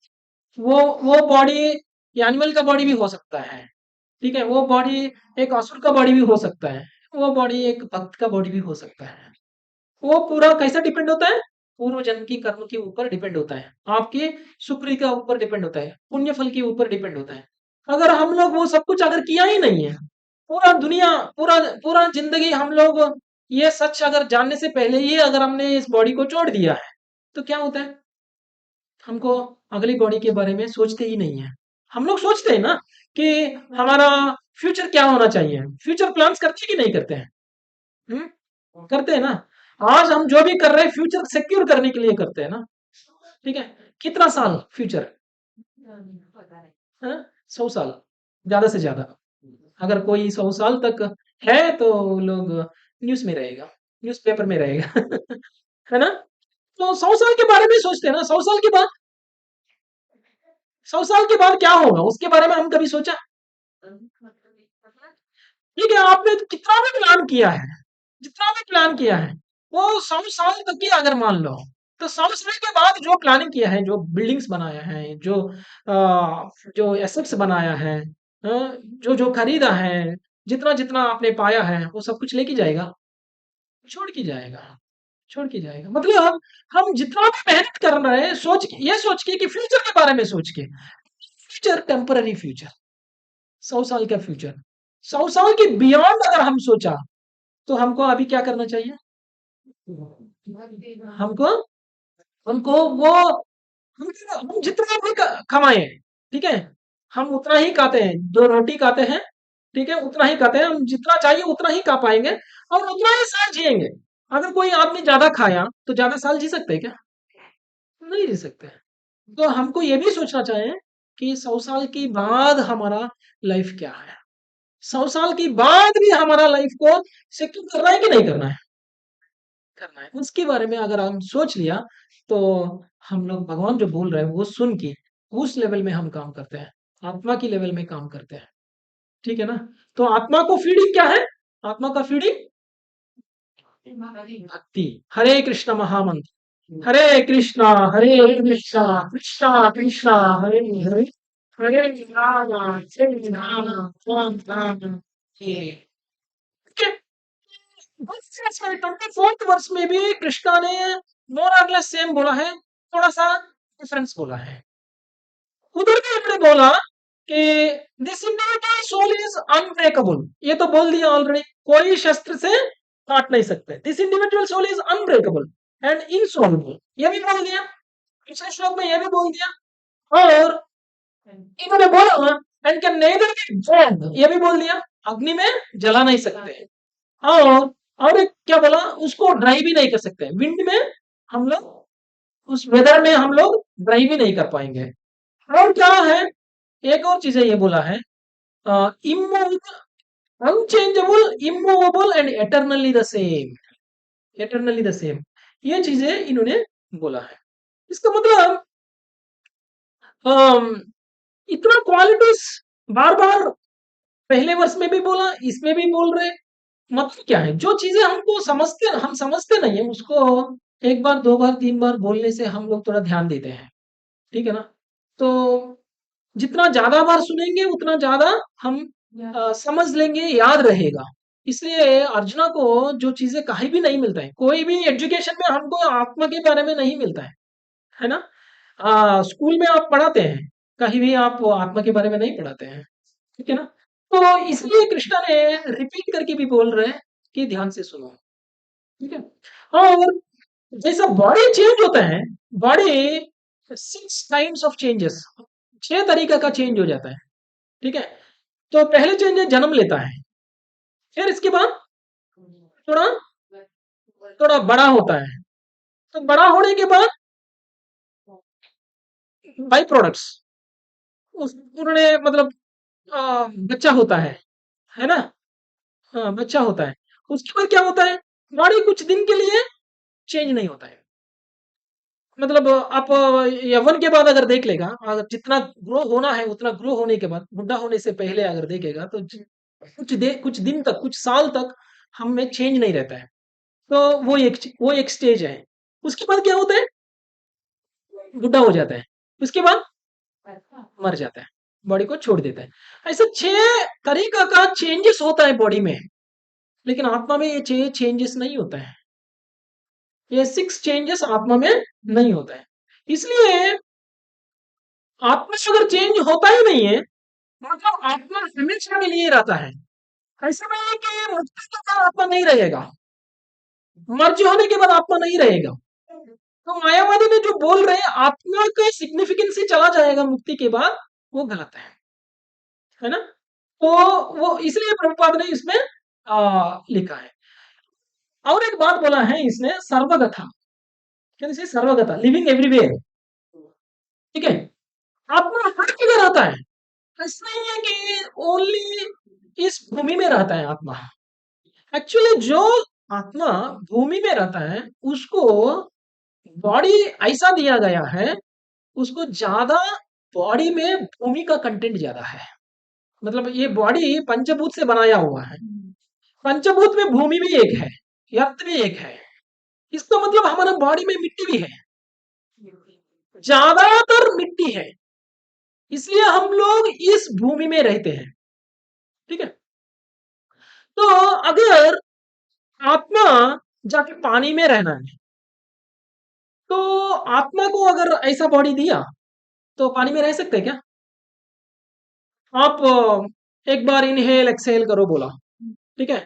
वो बॉडी एनिमल का बॉडी भी हो सकता है। ठीक है, वो बॉडी एक असुर का बॉडी भी हो सकता है, वो बॉडी एक भक्त का बॉडी भी हो सकता है। वो पूरा कैसा डिपेंड होता है, पूर्व जन्म की कर्म के ऊपर डिपेंड होता है, आपके शुक्र के ऊपर डिपेंड होता है, पुण्य फल के ऊपर डिपेंड होता है। अगर हम लोग वो सब कुछ अगर किया ही नहीं है, पूरा दुनिया, पूरा पूरा जिंदगी हम लोग ये सच अगर जानने से पहले ही अगर हमने इस बॉडी को छोड़ दिया है, तो क्या होता है, हमको अगली बॉडी के बारे में सोचते ही नहीं है। हम लोग सोचते हैं ना कि हमारा फ्यूचर क्या होना चाहिए, फ्यूचर प्लान्स करते हैं कि नहीं करते हैं? करते हैं ना। आज हम जो भी कर रहे हैं फ्यूचर सिक्योर करने के लिए करते हैं ना। ठीक है, कितना साल फ्यूचर? 100 साल, ज्यादा से ज्यादा। अगर कोई 100 साल तक है तो लोग न्यूज में रहेगा, न्यूज़पेपर में रहेगा। है ना? तो 100 साल के बारे में सोचते हैं ना। 100 साल के बाद, 100 साल के बाद क्या होगा उसके बारे में हम कभी सोचा? ठीक है, आपने कितना भी प्लान किया है, जितना भी प्लान किया है, वो 100 साल तक की अगर मान लो, तो 100 साल के बाद जो प्लानिंग किया है, जो बिल्डिंग्स बनाया है, जो एसेट्स बनाया है, जो जो खरीदा है, जितना जितना आपने पाया है, वो सब कुछ लेके जाएगा, छोड़ के जाएगा, छोड़ के जाएगा। मतलब हम जितना भी मेहनत कर रहे हैं ये सोच के कि फ्यूचर के बारे में सोच के, फ्यूचर टेम्पररी फ्यूचर, 100 साल का फ्यूचर, 100 साल के बियॉन्ड अगर हम सोचा, तो हमको अभी क्या करना चाहिए? हमको हमको वो हम जितना भी कमाए, ठीक है, हम उतना ही खाते हैं, 2 रोटी खाते हैं, ठीक है, उतना ही खाते हैं, हम जितना चाहिए उतना ही खा पाएंगे और उतना ही साल जिएंगे। अगर कोई आदमी ज्यादा खाया तो ज्यादा साल जी सकते हैं क्या? नहीं जी सकते। तो हमको ये भी सोचना चाहिए कि 100 साल के बाद हमारा लाइफ क्या है, 100 साल के बाद भी हमारा लाइफ को सिक्योर करना है कि नहीं करना है? करना है। उसके बारे में अगर हम सोच लिया, तो हम लोग भगवान जो बोल रहे हैं वो सुन के उस लेवल में हम काम करते हैं, आत्मा की लेवल में काम करते हैं। ठीक है ना? तो आत्मा को फीडिंग क्या है? आत्मा का फीडिंग भक्ति, हरे कृष्ण महामंत्र, हरे कृष्णा कृष्णा कृष्णा हरे हरे, हरे राम राम राम हरे। 24th वर्ष में भी कृष्णा ने मोर और लेस सेम बोला है, थोड़ा सा डिफरेंस बोला है। उधर भी हमने बोला कि this individual soul is unbreakable, ये तो बोल दिया ऑलरेडी, कोई शस्त्र से काट नहीं सकते। This individual soul is unbreakable and insolvable, ये भी बोल दिया, पिछले श्लोक में ये भी बोल दिया। और इन्होंने बोला and can nether B burned, ये भी बोल दिया, अग्नि में जला नहीं सकते। और एक क्या बोला, उसको ड्राई भी नहीं कर सकते, विंड में हम लोग, उस वेदर में हम लोग ड्राई भी नहीं कर पाएंगे। और क्या है, एक और चीजें ये बोला है, unchangeable, immovable and eternally the same, eternally the same, ये चीजें इन्होंने बोला है। इसका मतलब अम, इतना क्वालिटीज बार बार पहले वर्ष में भी बोला, इसमें भी बोल रहे, मतलब क्या है, जो चीजें हमको समझते हम समझते नहीं है उसको एक बार, दो बार, तीन बार बोलने से हम लोग थोड़ा ध्यान देते हैं। ठीक है ना? तो जितना ज्यादा बार सुनेंगे उतना ज्यादा हम समझ लेंगे, याद रहेगा। इसलिए अर्जुना को जो चीजें कहीं भी नहीं मिलता है, कोई भी एजुकेशन में हमको आत्मा के बारे में नहीं मिलता है ना? स्कूल में आप पढ़ाते हैं, कहीं भी आप आत्मा के बारे में नहीं पढ़ाते हैं। ठीक है ना? तो इसलिए कृष्णा ने रिपीट करके भी बोल रहे हैं कि ध्यान से सुनो। ठीक है? और जैसा बॉडी चेंज होता है, बॉडी 6 टाइम्स ऑफ चेंजेस, 6 तरीका का चेंज हो जाता है। ठीक है? तो पहले चेंज है जन्म लेता है, फिर इसके बाद थोड़ा थोड़ा बड़ा होता है, तो बड़ा होने के बाद बाई प्रोडक्ट्स, उन्होंने मतलब बच्चा होता है ना? हाँ, बच्चा होता है। उसके बाद क्या होता है, बॉडी कुछ दिन के लिए चेंज नहीं होता है। मतलब आप यौवन के बाद अगर देख लेगा, अगर जितना ग्रो होना है उतना ग्रो होने के बाद, बुढ़ा होने से पहले अगर देखेगा, तो कुछ दिन तक, कुछ साल तक हम में चेंज नहीं रहता है। तो वो एक स्टेज है। उसके बाद क्या होता है, बुढ़ा हो जाता है, उसके बाद मर जाता है, बॉडी को छोड़ देता है। ऐसे 6 तरीका का चेंजेस होता है बॉडी में, लेकिन आत्मा में ये चेंजेस नहीं होता है, ये 6 चेंजेस आत्मा में नहीं होता है। इसलिए आत्मा अगर चेंज होता ही नहीं है, मतलब आत्मा हमेशा के लिए रहता है। ऐसा नहीं है कि मुक्ति के बाद आत्मा नहीं रहेगा, मर्ज होने के बाद आत्मा नहीं रहेगा। तो मायावादी ने जो बोल रहे हैं आत्मा का सिग्निफिकेंस ही चला जाएगा मुक्ति के बाद, वो गलत है ना? तो वो इसलिए प्रभुपाद ने इसमें लिखा है। और एक बात बोला है इसने, सर्वगथा, कैसे सर्वगथा, लिविंग एवरीवेयर, ठीक है? आत्मा हर जगह रहता है। ऐसा नहीं है कि ओनली इस भूमि में रहता है आत्मा। एक्चुअली जो आत्मा भूमि में रहता है उसको बॉडी ऐसा दिया गया है, उसको ज्यादा बॉडी में भूमि का कंटेंट ज्यादा है। मतलब ये बॉडी पंचभूत से बनाया हुआ है, पंचभूत में भूमि भी एक है, अर्थ भी एक है। इसका मतलब हमारा बॉडी में मिट्टी भी है, ज्यादातर मिट्टी है, इसलिए हम लोग इस भूमि में रहते हैं, ठीक है? तो अगर आत्मा जाके पानी में रहना है, तो आत्मा को अगर ऐसा बॉडी दिया तो पानी में रह सकते हैं क्या? आप एक बार इनहेल एक्सहेल करो बोला, ठीक है,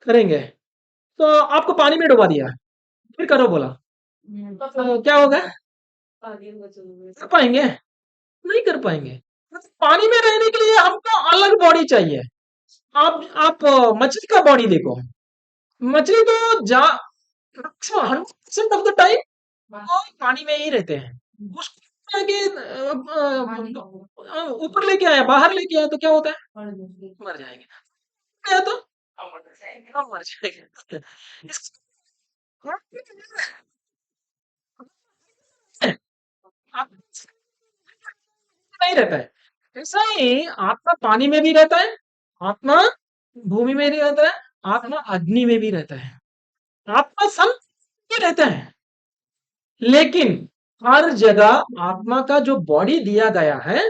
करेंगे, तो आपको पानी में डुबा दिया, फिर करो बोला, तो क्या होगा? कर पाएंगे? नहीं कर पाएंगे। पानी में रहने के लिए हमको अलग बॉडी चाहिए। आप मछली का बॉडी देखो, मछली तो जा 100% ऑफ द टाइम वो पानी में ही रहते हैं। उसको आगे ऊपर लेके आया, बाहर लेके आया तो क्या होता है? मर जाएंगे। आया तो हम मर जाएंगे। इस- आप नहीं रहता है। ऐसा ही आत्मा पानी में भी रहता है, आत्मा भूमि में भी रहता है, आत्मा अग्नि में भी रहता है, आत्मा सब में रहता है। लेकिन हर जगह आत्मा का जो बॉडी दिया गया है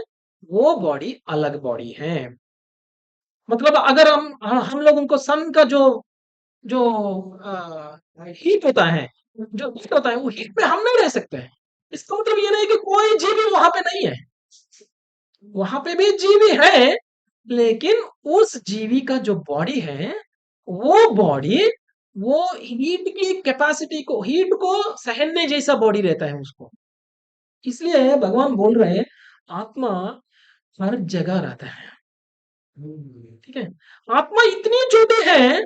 वो बॉडी अलग बॉडी है। मतलब अगर हम लोग उनको सन का जो जो हीट होता है, जो हीट होता है वो हीट में हम नहीं रह सकते हैं। इसका मतलब ये नहीं कि कोई जीवी वहां पे नहीं है, वहां पे भी जीवी है, लेकिन उस जीवी का जो बॉडी है वो बॉडी वो हीट की कैपेसिटी को, हीट को सहने जैसा बॉडी रहता है उसको। इसलिए भगवान बोल रहे हैं आत्मा हर जगह रहता है, ठीक है? आत्मा इतनी छोटी है,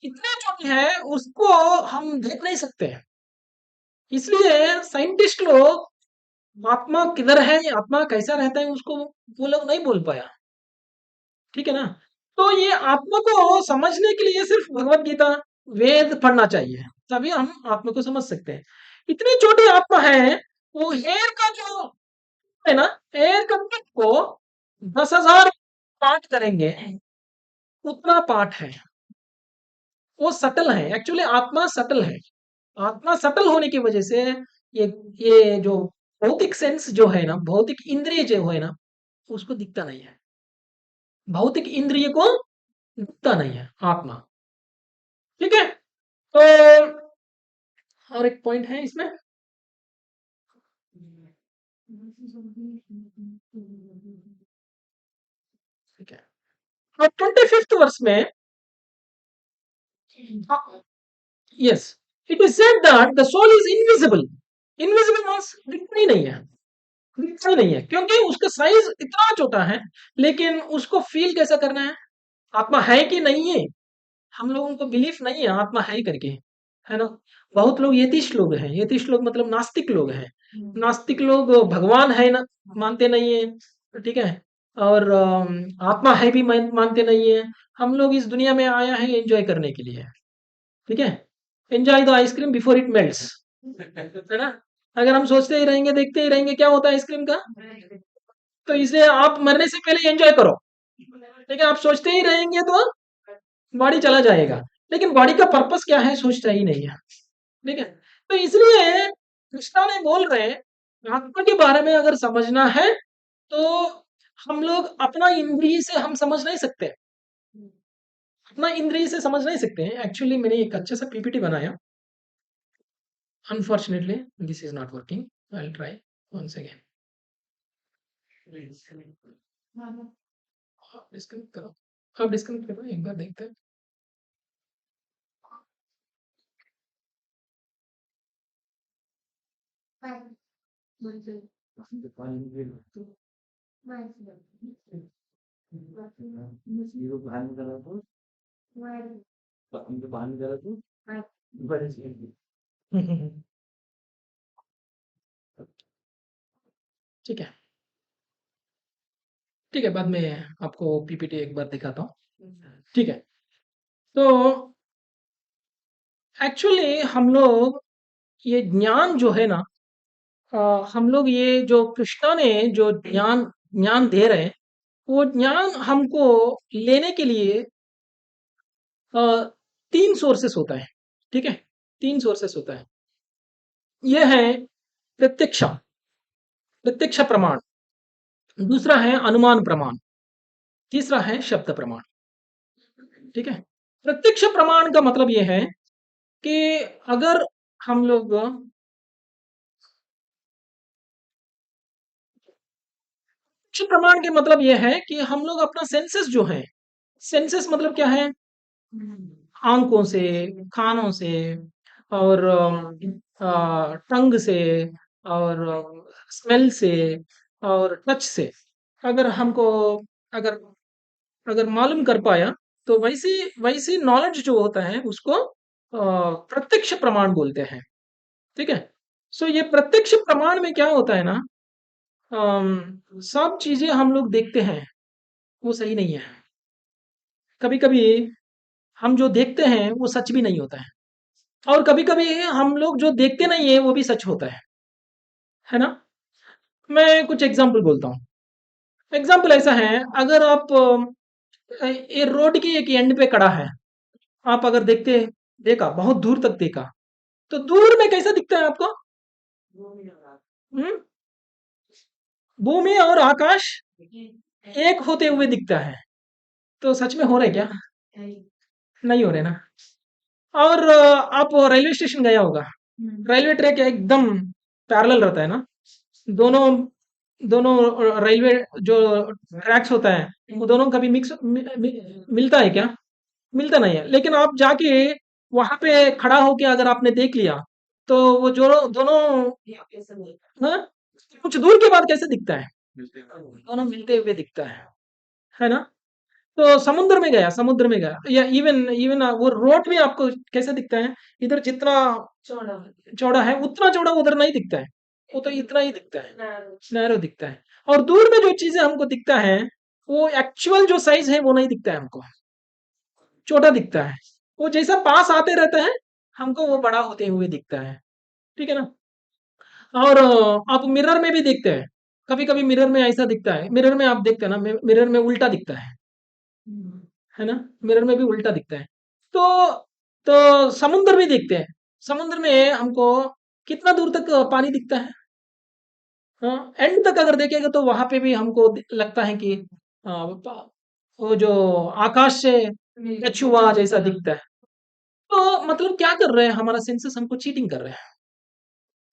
इतनी छोटी है, उसको हम देख नहीं सकते हैं। इसलिए साइंटिस्ट लोग आत्मा किधर है, आत्मा कैसा रहता है, उसको वो लोग नहीं बोल पाया, ठीक है ना? तो ये आत्मा को समझने के लिए सिर्फ भगवत गीता, वेद पढ़ना चाहिए, तभी हम आत्मा को समझ सकते हैं। इतनी छोटी आत्मा है, वो हेयर का जो है ना, एयर का को 10,000 पार्ट करेंगे, उतना पार्ट है, वो सटल है। एक्चुअली आत्मा सटल है, आत्मा सटल होने की वजह से ये ये जो भौतिक सेंस जो है ना, भौतिक इंद्रिय जो है ना, उसको दिखता नहीं है, भौतिक इंद्रिय को दिखता नहीं है आत्मा, ठीक है? तो और एक पॉइंट है इसमें, ठीक है? और 25th वर्ष में, yes, it is said that the soul is invisible. Invisible means दिखता ही नहीं है, दिखता ही नहीं है, क्योंकि उसका साइज इतना छोटा है। लेकिन उसको फील कैसा करना है, आत्मा है कि नहीं है? हम लोगों को बिलीफ नहीं है आत्मा है करके, है ना? बहुत लोग यतीश लोग हैं, यतीश लोग मतलब नास्तिक लोग हैं। नास्तिक लोग भगवान है ना मानते नहीं है, ठीक है? और आत्मा है भी मानते नहीं है। हम लोग इस दुनिया में आया है एंजॉय करने के लिए, ठीक है? Enjoy the ice cream before it melts, है ना? अगर हम सोचते ही रहेंगे, देखते ही रहेंगे क्या होता है आइसक्रीम का, तो इसे आप मरने से पहले एंजॉय करो। ठीक है, आप सोचते ही रहेंगे तो बॉडी चला जाएगा, लेकिन बॉडी का पर्पस क्या है सोचता ही नहीं है, ठीक है? तो इसलिए कृष्णा ने बोल रहे हैं आत्मा के बारे में अगर समझना है तो हम लोग अपना इंद्रिय से हम समझ नहीं सकते, अपना इंद्रिय से समझ नहीं सकते हैं। एक्चुअली मैंने एक अच्छा सा पीपीटी बनाया, unfortunately this is not working, I will try once again. Disconnect करो, आप डिस्कनेक्ट करो, एक बार देखते हैं। ठीक है, ठीक है, बाद में आपको पीपीटी एक बार दिखाता हूँ। ठीक है, तो एक्चुअली हम लोग ये ज्ञान जो है ना, अ, हम लोग ये जो कृष्णा ने जो ज्ञान ज्ञान दे रहे हैं, वो ज्ञान हमको लेने के लिए अ, 3 सोर्सेस होता है, ठीक है? 3 सोर्सेस होता है। ये है प्रत्यक्ष प्रत्यक्ष प्रमाण, दूसरा है अनुमान प्रमाण, तीसरा है शब्द प्रमाण, ठीक है? प्रत्यक्ष प्रमाण का मतलब ये है कि अगर हम लोग प्रत्यक्ष प्रमाण के मतलब ये है कि हम लोग अपना सेंसेस जो है, सेंसेस मतलब क्या है? आंखों से, कानों से और टंग से और स्मेल से और टच से, अगर हमको अगर अगर मालूम कर पाया, तो वैसे वैसे नॉलेज जो होता है उसको प्रत्यक्ष प्रमाण बोलते हैं, ठीक है? सो ये प्रत्यक्ष प्रमाण में क्या होता है ना, सब चीजें हम लोग देखते हैं वो सही नहीं है, कभी कभी हम जो देखते हैं वो सच भी नहीं होता है, और कभी-कभी हम लोग जो देखते नहीं है वो भी सच होता है ना? मैं कुछ एग्जांपल बोलता हूँ। एग्जांपल ऐसा है, अगर आप ये रोड की एक एंड पे खड़ा है, आप अगर देखा बहुत दूर तक देखा, तो दूर में कैसा दिखता है आपको? हम्म? भूमि और आकाश एक होते हुए दिखता है, तो सच में हो रहे क्या? नहीं हो रहे ना। और आप रेलवे स्टेशन गया होगा, रेलवे ट्रैक एकदम पैरेलल रहता है ना, दोनों दोनों रेलवे जो ट्रैक्स होता है, वो दोनों कभी मिलता है क्या? मिलता नहीं है, लेकिन आप जाके वहां पे खड़ा होके अगर आपने देख लिया, तो वो जो दोनों, हाँ, कुछ दूर के बाद कैसे दिखता है? दोनों मिलते हुए दिखता है ना? तो समुद्र में गया, या इवन इवन वो रोड भी आपको कैसे दिखता है? इधर जितना चौड़ा है उतना चौड़ा उधर नहीं दिखता है, वो तो इतना ही दिखता है, नैरो दिखता है। और दूर में जो चीजें हमको दिखता है, वो एक्चुअल जो साइज है वो नहीं दिखता है हमको, छोटा दिखता है। वो जैसा पास आते रहता है, हमको वो बड़ा होते हुए दिखता है, ठीक है ना? और आप मिरर में भी देखते हैं, कभी कभी मिरर में ऐसा दिखता है, मिरर में आप देखते हैं ना, मिरर में उल्टा दिखता है ना? मिरर में भी उल्टा दिखता है। तो समुद्र भी देखते हैं, समुद्र में हमको कितना दूर तक पानी दिखता है? हाँ, एंड तक अगर देखेगा तो वहां पे भी हमको लगता है कि वो जो आकाश से टच हुआ जैसा दिखता है। तो मतलब क्या कर रहे हैं, हमारा सेंसेस हमको चीटिंग कर रहे हैं,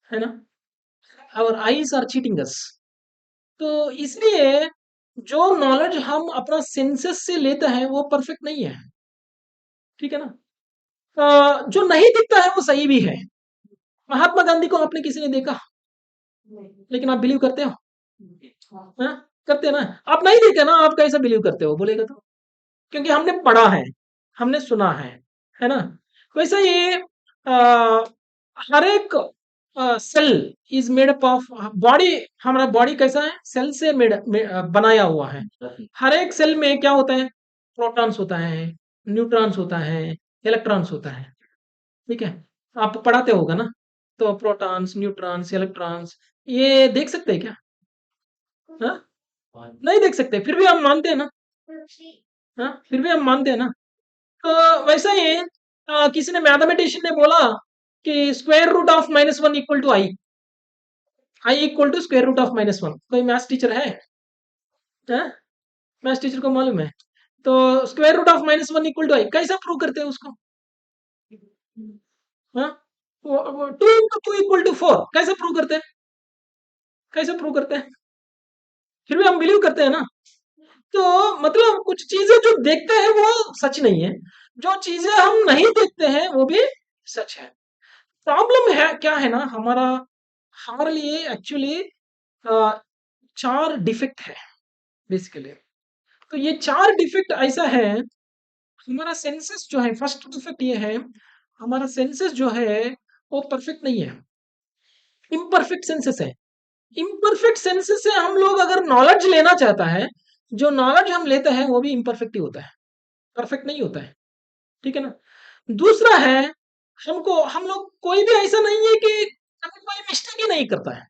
है ना? और आईज आर चीटिंग अस। तो इसलिए जो नॉलेज हम अपना सेंसेस से लेते हैं वो परफेक्ट नहीं है, ठीक है ना? जो नहीं दिखता है वो सही भी है। महात्मा गांधी को आपने किसी ने देखा, लेकिन आप बिलीव करते हो? हाँ? करते हैं ना? आप नहीं देखे ना, आप कैसे बिलीव करते हो बोलेगा तो? क्योंकि हमने पढ़ा हमने सुना है ना? वैसे ये हर एक cell is made up of body. हमारा बॉडी कैसा है? सेल से बनाया हुआ है। हर एक सेल में क्या होता है? प्रोटॉन्स होता है, न्यूट्रॉन्स होता है, इलेक्ट्रॉन्स होता है, ठीक है? आप पढ़ाते होगा ना, तो प्रोटॉन्स, न्यूट्रॉन्स, इलेक्ट्रॉन्स, ये देख सकते हैं क्या? हाँ? नहीं देख सकते, फिर भी हम मानते हैं ना? हाँ, फिर भी हम मानते हैं ना? तो वैसा ही किसी ने मैथमेटिशियन ने बोला कि square root of -1 equal to I equal to square root of -1। कोई मैथ्स टीचर है? मैथ्स टीचर को मालूम है? तो square root of -1 equal to I कैसे प्रूव करते हैं उसको? हाँ, two into two equal to 4 कैसे प्रूव करते हैं? कैसे प्रूव करते हैं? फिर भी हम बिलीव करते हैं ना? तो मतलब कुछ चीजें जो देखते हैं वो सच नहीं है, जो चीजें हम नहीं देखते हैं वो भी सच है। प्रॉब्लम है क्या है ना, हमारा हमारे लिए एक्चुअली 4 डिफेक्ट है बेसिकली। तो ये 4 डिफेक्ट ऐसा है, हमारा सेंसेस जो है, फर्स्ट डिफेक्ट ये है, हमारा सेंसेस जो है वो परफेक्ट नहीं है, इम्परफेक्ट सेंसेस है। इम्परफेक्ट सेंसेस से हम लोग अगर नॉलेज लेना चाहता है, जो नॉलेज हम लेते हैं वो भी इम्परफेक्ट ही होता है, परफेक्ट नहीं होता है, ठीक है ना? दूसरा है, हमको हम लोग कोई भी ऐसा नहीं है कि कभी कोई मिस्टेक ही नहीं करता है।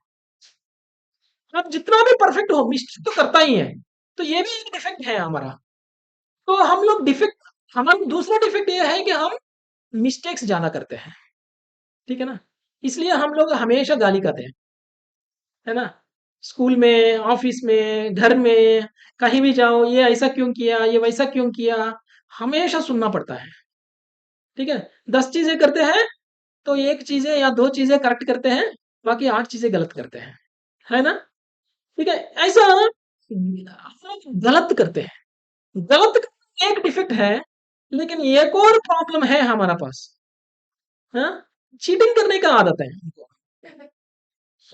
आप जितना भी परफेक्ट हो, मिस्टेक तो करता ही है। तो ये भी एक डिफेक्ट है हमारा। तो हम लोग डिफेक्ट, हमारा दूसरा डिफेक्ट ये है कि हम मिस्टेक्स ज़्यादा करते हैं, ठीक है ना? इसलिए हम लोग हमेशा गाली खाते हैं, है ना? स्कूल में, ऑफिस में, घर में, कहीं भी जाओ, ये ऐसा क्यों किया, ये वैसा क्यों किया, हमेशा सुनना पड़ता है, ठीक है? 10 चीज़ें करते हैं, तो 1 चीज़ें या 2 चीज़ें करेक्ट करते हैं, बाकी 8 चीज़ें गलत करते हैं, है ना? ठीक है? ऐसा हम लोग गलत करते हैं। गलत करना एक डिफेक्ट है, लेकिन एक और प्रॉब्लम है हमारा पास, हाँ? चीटिंग करने का आदत है हमको।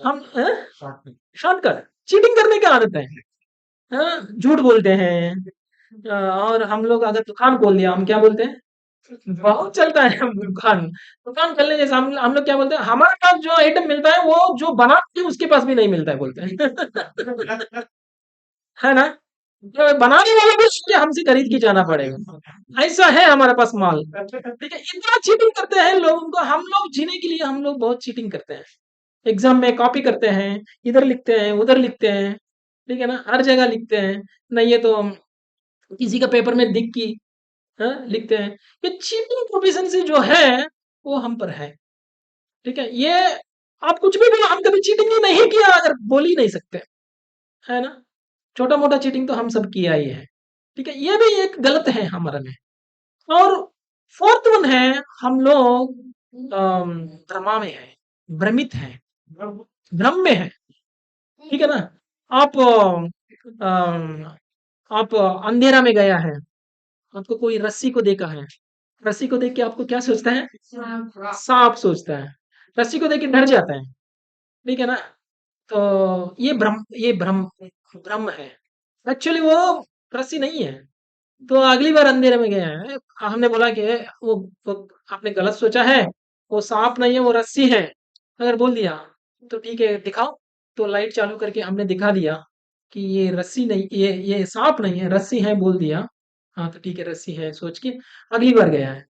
हम शॉर्टकट, चीटिंग करने की आदत है, हाँ? झूठ बोलते हैं। और हम लोग अगर दुकान खोल लिया, हम क्या बोलते हैं? बहुत चलता है हम दुकान। दुकान खोलने जैसे हम लोग क्या बोलते हैं? हमारे पास जो आइटम मिलता है वो जो बनाते हैं उसके पास भी नहीं मिलता है बोलते हैं। है ना? जो बनाने वाला भी सोचे हमसे खरीद के जाना पड़ेगा। ऐसा है हमारे पास माल। ठीक है? इतना चीटिंग करते हैं लोगों को, हम लोग जीने के लिए हम लोग बहुत चीटिंग करते हैं। एग्ज़ाम में कॉपी करते हैं, इधर लिखते हैं, उधर लिखते हैं, ठीक है ना? हर जगह लिखते हैं। नहीं है तो किसी का पेपर में दिख के लिखते हैं। ये चीटिंग प्रोफिशिएंसी जो है, वो हम पर है, ठीक है? ये आप कुछ भी बोलो, हम कभी चीटिंग ही नहीं किया अगर बोल ही नहीं सकते, है ना? छोटा-मोटा चीटिंग तो हम सब किया ही है, ठीक है? ये भी एक गलत है हमारे में। और फोर्थ वन है, हम लोग भ्रमा में हैं, भ्रमित हैं, भ्रम में हैं, ठीक है ना? आप आप अंधेरा में गया है, आपको कोई रस्सी को देखा है, रस्सी को देख के आपको क्या सोचता है? सांप सोचता है, रस्सी को देख के डर जाता है, ठीक है ना? तो ये भ्रम भ्रम है, एक्चुअली वो रस्सी नहीं है। तो अगली बार अंधेरे में गया है, हमने बोला कि वो आपने गलत सोचा है, वो सांप नहीं है, वो रस्सी है, अगर बोल दिया तो ठीक है दिखाओ, तो लाइट चालू करके हमने दिखा दिया कि ये रस्सी नहीं, ये सांप नहीं है, रस्सी है बोल दिया। हाँ तो ठीक है, रस्सी है सोच के अगली बार गया है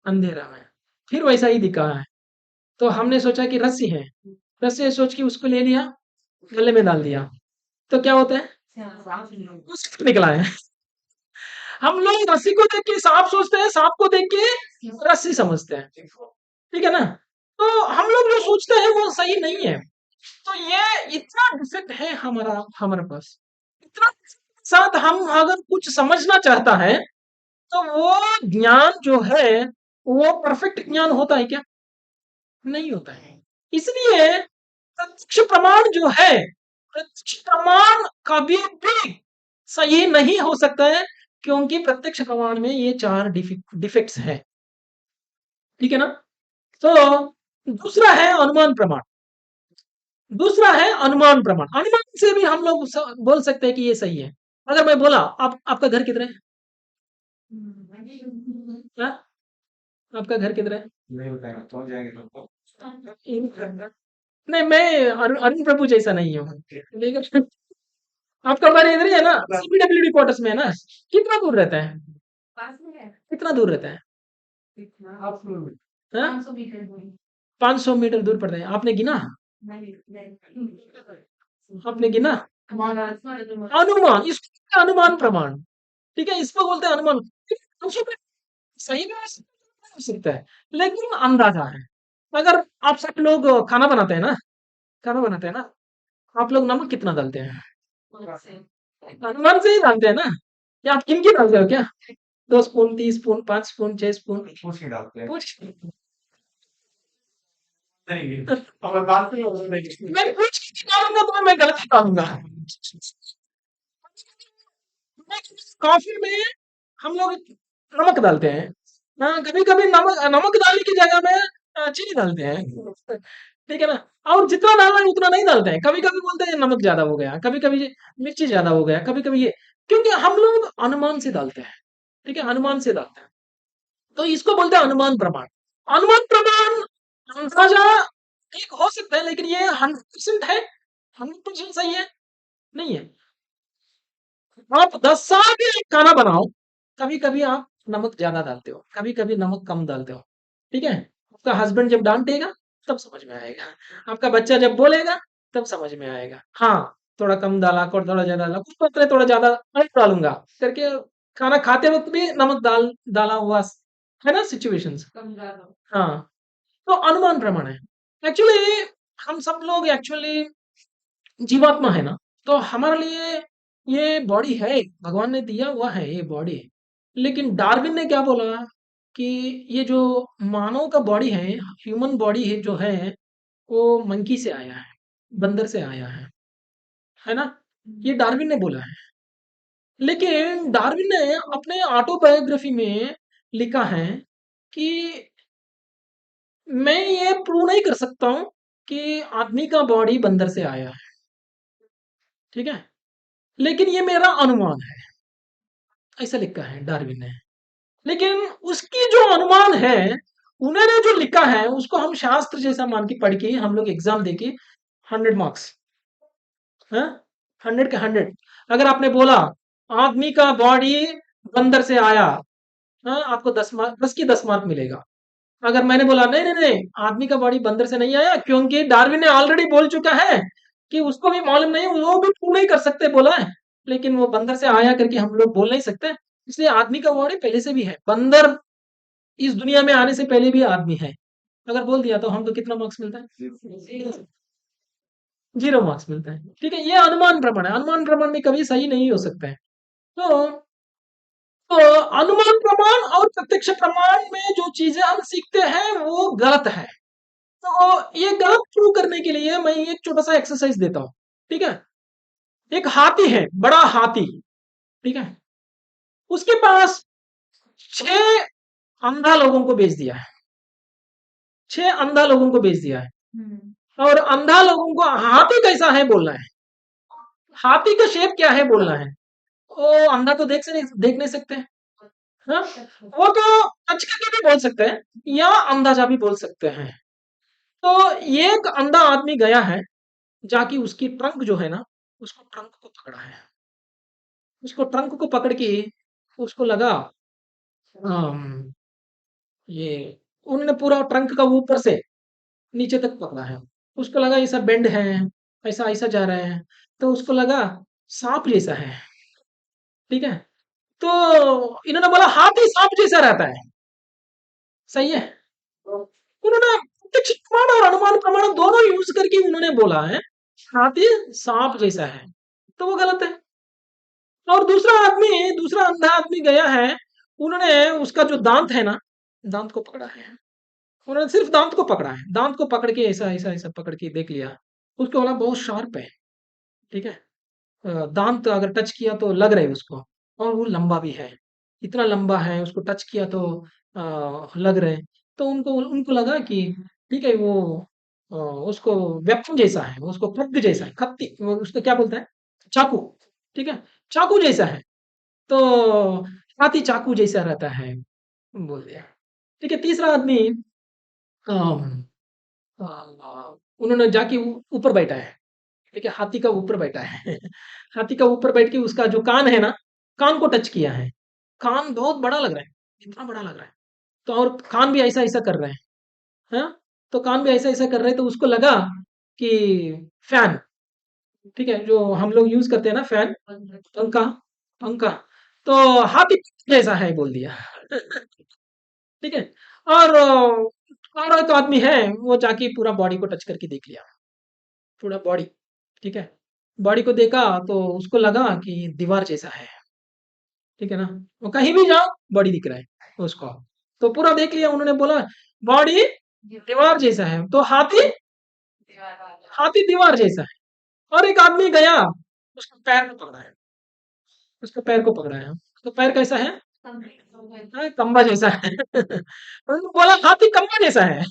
अंधेरा में, फिर वैसा ही दिखा है, तो हमने सोचा कि रस्सी है, रस्सी है सोच के उसको ले लिया, गले में डाल दिया, तो क्या होता है? वो सांप निकला है। हम लोग रस्सी को देख के सांप सोचते हैं, सांप को देख के रस्सी समझते हैं, ठीक है ना? तो हम लोग जो सोचते हैं वो सही नहीं है। तो ये इतना डिफेक्ट है हमारा हमारे पास, इतना साथ हम अगर कुछ समझना चाहता है, तो वो ज्ञान जो है वो परफेक्ट ज्ञान होता है क्या? नहीं होता है। इसलिए प्रत्यक्ष प्रमाण जो है, प्रत्यक्ष प्रमाण कभी भी सही नहीं हो सकता है, क्योंकि प्रत्यक्ष प्रमाण में ये 4 डिफेक्ट्स हैं, ठीक है ना? तो दूसरा है अनुमान प्रमाण, दूसरा है अनुमान प्रमाण। अनुमान से भी हम लोग बोल सकते हैं कि ये सही है। अगर मैं बोला आप आपका घर किधर है? हाँ? आपका घर किधर है? नहीं, मैं अरुण प्रभु जैसा नहीं हूँ, लेकिन आपका घर इधर ही है ना, सीपीडब्ल्यूडी क्वार्टर्स में है ना? कितना दूर रहता है? कितना दूर रहता है? 500 मीटर दूर पड़ता है। आपने गिना? आपने गिना? अनुमान, इसको अनुमान प्रमाण, ठीक है? इसको बोलते हैं अनुमान। सही में ऐसा हो सकता है, लेकिन अंदाजा है। अगर आप सब लोग खाना बनाते हैं ना, खाना बनाते हैं ना, आप लोग नमक कितना डालते हैं? अनुमान से ही डालते हैं ना? या आप गिन के डालते हो क्या? 2 स्पून, 3 स्पून, 5 स्पून, 6 स्पून? पूछ मैं पूछ के डालूंगा तो मैं गलत ही डालूंगा। कॉफी में हम लोग नमक डालते हैं, हाँ, कभी कभी नमक नमक डालने की जगह में चीनी डालते हैं, ठीक है ना? और जितना डालना है उतना नहीं डालते हैं। कभी-कभी बोलते हैं नमक ज़्यादा हो गया, कभी-कभी मिर्ची ज़्यादा हो गया, कभी-कभी ये क्योंकि हम लोग अनुमान से डालते हैं, ठीक है? अनुमान से डालते हैं। तो इसको बोलते हैं अनुमान प्रमाण। अनुमान प्रमाण अंदाजा एक हो सकता है लेकिन ये 100% है? 100% सही है? नहीं है। आप 10 साल भी एक खाना बनाओ, कभी-कभी आप नमक ज़्यादा डालते हो, कभी-कभी नमक कम डालते हो, ठीक है? आपका हस्बैंड जब डाँटेगा, तब समझ में आएगा। आपका बच्चा जब बोलेगा, तब समझ में आएगा। हाँ, थोड़ा कम डाला, थोड़ा ज़्यादा डाला, कुछ बात नहीं थोड़ा ज़्यादा मैं डालूँगा, करके खाना खाते वक़्त भी नमक डाला हुआ है ना सिचुएशंस। कम ज़्यादा। हाँ, तो अनुमान प्रमाण है। एक्चुअली हम सब लोग एक्चुअली जीवात्मा है ना, तो हमारे लिए ये बॉडी है, भगवान ने दिया हुआ है ये बॉडी। लेकिन डार्विन ने क्या बोला कि ये जो मानव का बॉडी है, ह्यूमन बॉडी है जो है, वो मंकी से आया है, बंदर से आया है ना? ये डार्विन ने बोला है। लेकिन डार्विन ने अपने ऑटोबायोग्राफी में लिखा है कि मैं ये प्रूव नहीं कर सकता हूँ कि आदमी का बॉडी बंदर से आया है, ठीक है? लेकिन ये मेरा अनुमान है, ऐसा लिखा है डार्विन ने। लेकिन उसकी जो अनुमान है, उन्होंने जो लिखा है, उसको हम शास्त्र जैसा मान के पढ़ के हम लोग एग्जाम देके 100 मार्क्स, हाँ 100 के 100। अगर आपने बोला आदमी का बॉडी बंदर से आया, हाँ आपको 10 मार्क, 10 की 10 मार्क मिलेगा। अगर मैंने बोला नहीं नहीं नहीं, आदमी का बॉडी बंदर से नहीं आया, क्योंकि डार्विन ने ऑलरेडी बोल चुका है कि उसको भी मालूम नहीं, वो भी प्रूव नहीं कर सकते बोला है, लेकिन वो बंदर से आया करके हम लोग बोल नहीं सकते। इसलिए आदमी का बॉडी पहले से भी है, बंदर इस दुनिया में आने से पहले भी आदमी है। अगर बोल दिया तो हम तो कितना मार्क्स मिलता है? 0 मार्क्स मिलता है। ठीक है, ये अनुमान प्रमाण है, अनुमान प्रमाण में कभी सही नहीं हो सकता है। तो अनुमान प्रमाण और प्रत्यक्ष प्रमाण में जो चीजें हम सीखते हैं वो गलत है। तो ये गलत प्रूव करने के लिए मैं एक छोटा सा एक्सरसाइज देता हूँ, ठीक है? एक हाथी है, बड़ा हाथी, ठीक है? उसके पास 6 अंधा लोगों को बेच दिया है, 6 अंधा लोगों को बेच दिया है। और अंधा लोगों को हाथी कैसा है बोलना है, हाथी का शेप क्या है बोलना है। वो अंधा तो देख नहीं सकते, हाँ? वो तो टच करके भी बोल सकते हैं या अंदाजा भी बोल सकते हैं। तो ये एक अंधा आदमी गया है, जाके उसकी ट्रंक जो है ना, उसको ट्रंक को पकड़ा है। उसको ट्रंक को पकड़ के उसको लगा अम, ये उन्होंने पूरा ट्रंक का ऊपर से नीचे तक पकड़ा है। उसको लगा ऐसा बेंड है, ऐसा ऐसा जा रहा है, तो उसको लगा सांप जैसा है, ठीक है? तो इन्होंने बोला हाथी सांप जैसा रहता है, सही है? उन्होंने प्रत्यक्ष प्रमाण और अनुमान प्रमाण दोनों यूज करके उन्होंने बोला है हाथी सांप जैसा है, तो वो गलत है। और दूसरा अंधा आदमी गया है, उन्होंने उसका जो दांत है ना, दांत को पकड़ा है। उन्होंने सिर्फ दांत को पकड़ा है, दांत को पकड़ के ऐसा ऐसा ऐसा पकड़ के देख लिया, उसको बोला बहुत शार्प है, ठीक है? दांत अगर टच किया तो लग रहा है उसको, और वो लंबा भी है, इतना लंबा है, उसको टच किया तो लग रहे। तो उनको उनको लगा कि ठीक है वो उसको वेपन जैसा है, उसको खड्ग जैसा है, खत्ती उसको क्या बोलते हैं, चाकू, ठीक है, चाकू जैसा है। तो हाथी चाकू जैसा रहता है बोल दिया। ठीक है, तीसरा आदमी अम, उन्होंने जाके ऊपर बैठा है, ठीक है, हाथी का ऊपर बैठा है हाथी का ऊपर बैठ के उसका जो कान है ना, कान को टच किया है। कान बहुत बड़ा लग रहा है, इतना बड़ा लग रहा है। तो और कान भी ऐसा ऐसा कर रहे हैं, हाँ? तो कान भी ऐसा ऐसा कर रहे हैं, तो उसको लगा कि फैन, ठीक है, जो हम लोग यूज करते हैं ना फैन, पंखा, पंखा। तो हाथी जैसा है बोल दिया ठीक है। और और एक आदमी है, वो जाके पूरा बॉडी को टच करके देख लिया, पूरा बॉडी, ठीक है। बॉडी को देखा तो उसको लगा कि दीवार जैसा है, ठीक है ना? वो कहीं भी जाओ बॉडी दिख रहा है उसको। तो पूरा देख लिया, उन्होंने बोला बॉडी दीवार जैसा है, तो हाथी, हाथी दीवार जैसा है। और एक आदमी गया, उसको पैर को पकड़ा है, उसके पैर को पकड़ा है, तो पैर कैसा है, हाँ, खंबा जैसा है उन्होंने बोला हाथी खंबा जैसा है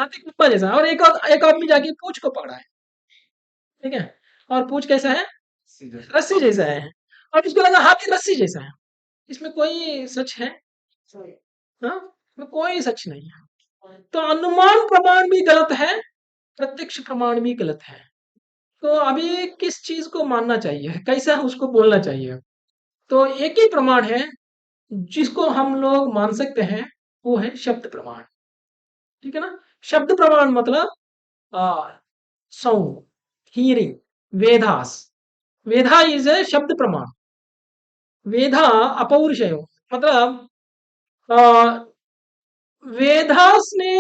हाथी कुप्पा जैसा है, और एक आदमी जाके पूंछ को पकड़ा है, ठीक है, और पूंछ कैसा है, रस्सी जैसा है, और उसको लगा हाथी रस्सी जैसा है। इसमें कोई सच है? हाँ, इसमें कोई सच नहीं है। तो अनुमान प्रमाण भी गलत है, प्रत्यक्ष प्रमाण भी गलत है। तो अभी किस चीज को मानना चाहिए, कैसा उसको बोलना चाहिए? तो एक ही प्रमाण है जिसको हम लोग मान सकते हैं, वो है शब्द प्रमाण। ठीक है ना? शब्द प्रमाण मतलब sound, hearing, Vedas. Veda is a शब्द प्रमाण। वेदा अपौरुषेय, मतलब अ, वेदास ने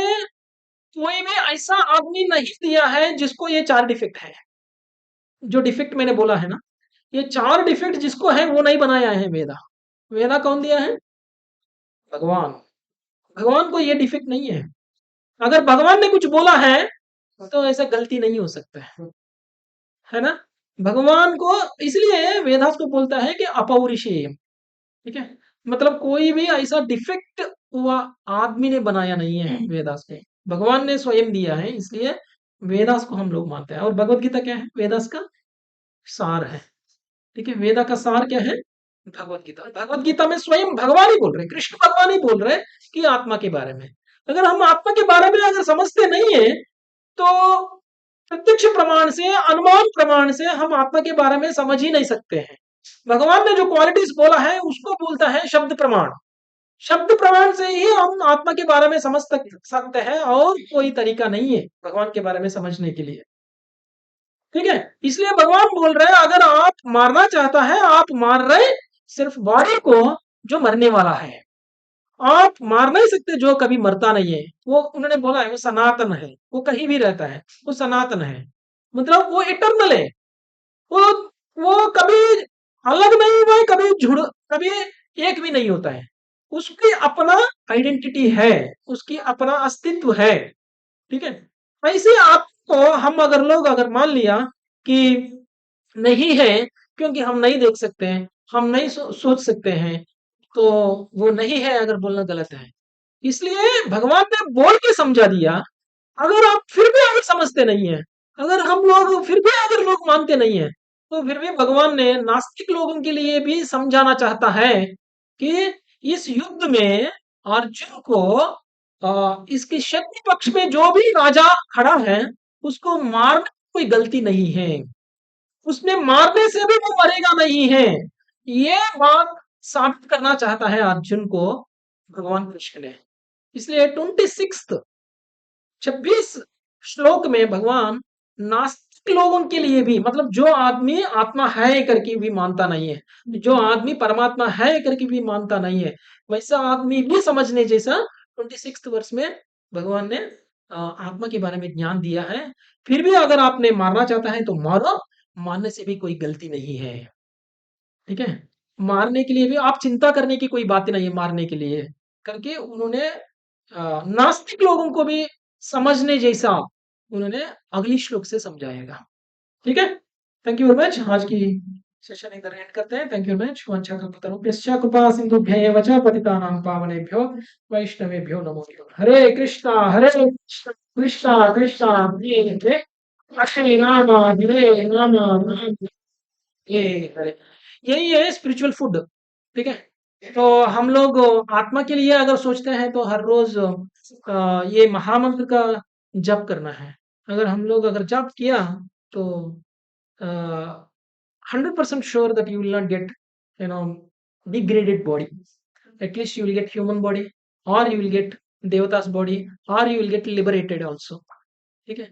कोई भी ऐसा आदमी नहीं दिया है जिसको ये चार डिफेक्ट है। जो डिफेक्ट मैंने बोला है ना, ये चार डिफेक्ट जिसको है वो नहीं बनाया है वेदा। वेदा कौन दिया है? भगवान। भगवान को ये डिफेक्ट नहीं है। अगर भगवान ने कुछ बोला है तो ऐसा गलती नहीं हो सकता है ना? भगवान को इसलिए वेदास को बोलता है कि अपौरुषेय। ठीक है, मतलब कोई भी ऐसा डिफेक्ट हुआ आदमी ने बनाया नहीं है वेदास को, भगवान ने स्वयं दिया है, इसलिए वेदास को हम लोग मानते हैं। और भगवत गीता क्या है? वेदास का सार है। ठीक है, वेदा का सार क्या है? भगवत गीता। भगवत गीता में स्वयं भगवान ही बोल रहे हैं, कृष्ण भगवान ही बोल रहे हैं कि आत्मा के बारे में। अगर हम आत्मा के बारे में अगर समझते नहीं है तो प्रत्यक्ष प्रमाण से, अनुमान प्रमाण से हम आत्मा के बारे में समझ ही नहीं सकते हैं। भगवान ने जो क्वालिटीज बोला है उसको बोलता है शब्द प्रमाण। शब्द प्रमाण से ही हम आत्मा के बारे में समझ सकते हैं, और कोई तरीका नहीं है भगवान के बारे में समझने के लिए। ठीक है, इसलिए भगवान बोल रहे हैं अगर आप मारना चाहता है, आप मार रहे सिर्फ बॉडी को जो मरने वाला है। आप मार नहीं सकते जो कभी मरता नहीं है। वो उन्होंने बोला है वो सनातन है, वो कहीं भी रहता है, वो सनातन है, मतलब वो इटर्नल है। वो वो कभी अलग नहीं हुआ है, कभी जुड़, कभी एक भी नहीं होता है। उसकी अपना आइडेंटिटी है, उसकी अपना अस्तित्व है। ठीक है, ऐसे आपको हम अगर लोग अगर मान लिया कि नहीं है, क्योंकि हम नहीं देख सकते हैं, हम नहीं सोच सकते हैं, तो वो नहीं है अगर बोलना गलत है। इसलिए भगवान ने बोल के समझा दिया। अगर आप फिर भी अगर समझते नहीं है, अगर हम लोग फिर भी अगर लोग मानते नहीं है, तो फिर भी भगवान ने नास्तिक लोगों के लिए भी समझाना चाहता है कि इस युद्ध में अर्जुन को इसके शक्ति पक्ष में जो भी राजा खड़ा है उसको मारने में कोई गलती नहीं है, उसने मारने से भी वो मरेगा नहीं है। ये बात साबित करना चाहता है अर्जुन को भगवान कृष्ण ने। इसलिए 26 श्लोक में भगवान नास्तिक लोगों के लिए भी, मतलब जो आदमी आत्मा है करके भी मानता नहीं है, जो आदमी परमात्मा है करके भी मानता नहीं है, वैसा आदमी भी समझने जैसा 26 वर्ष में भगवान ने आत्मा के बारे में ज्ञान दिया है। फिर भी अगर आपने मारना चाहता है तो मारो, मारने से भी कोई गलती नहीं है। ठीक है, मारने के लिए भी आप चिंता करने की कोई बात नहीं है, मारने के लिए करके उन्होंने नास्तिक लोगों को भी समझने जैसा उन्होंने अगली श्लोक से समझाएगा। ठीक है, थैंक यू वेरी मच। आज की सेशन इधर एंड करते हैं। Thank you very much. वंशा कल्पतरुभ्यश्च कृपा सिंधुभ्यः एव च पतितानां पावनेभ्यो वैष्णवेभ्यो नमो नमः। हरे कृष्णा कृष्णा कृष्णा हरे राम हरे राम राम ये हरे। यही है स्पिरिचुअल फूड। ठीक है, तो हम लोग आत्मा के लिए अगर सोचते हैं तो हर रोज ये महामंत्र का जप करना है। अगर हम लोग अगर जप किया तो 100% sure that you will not get, you know, degraded body. At least you will get human body, or you will get देवतास बॉडी, और you will get liberated also. ठीक है,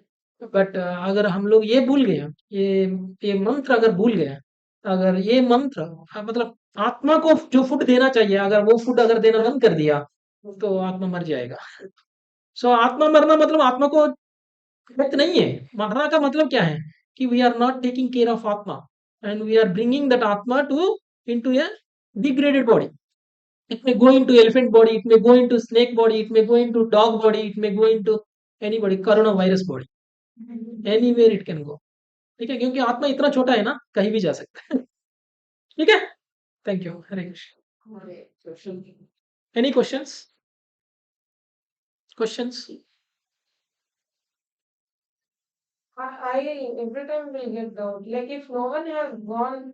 बट अगर हम लोग ये भूल गए, ये मंत्र अगर भूल गए, अगर ये मंत्र मतलब आत्मा को जो फूड देना चाहिए अगर वो फूड अगर देना बंद कर दिया तो आत्मा मर जाएगा। सो आत्मा मरना मतलब आत्मा को व्यक्त नहीं है। मरना का मतलब क्या है कि we are not taking care of आत्मा, and we are bringing that आत्मा to into a degraded body. It may go into elephant body, it may go into snake body, it may go into dog body, it may go into anybody, coronavirus body, anywhere it can go। ठीक है, क्योंकि आत्मा इतना छोटा है ना, कहीं भी जा सकता है। ठीक है, thank you. Hare Krishna. Any questions? Questions? I every time will get doubt. Like if no one has gone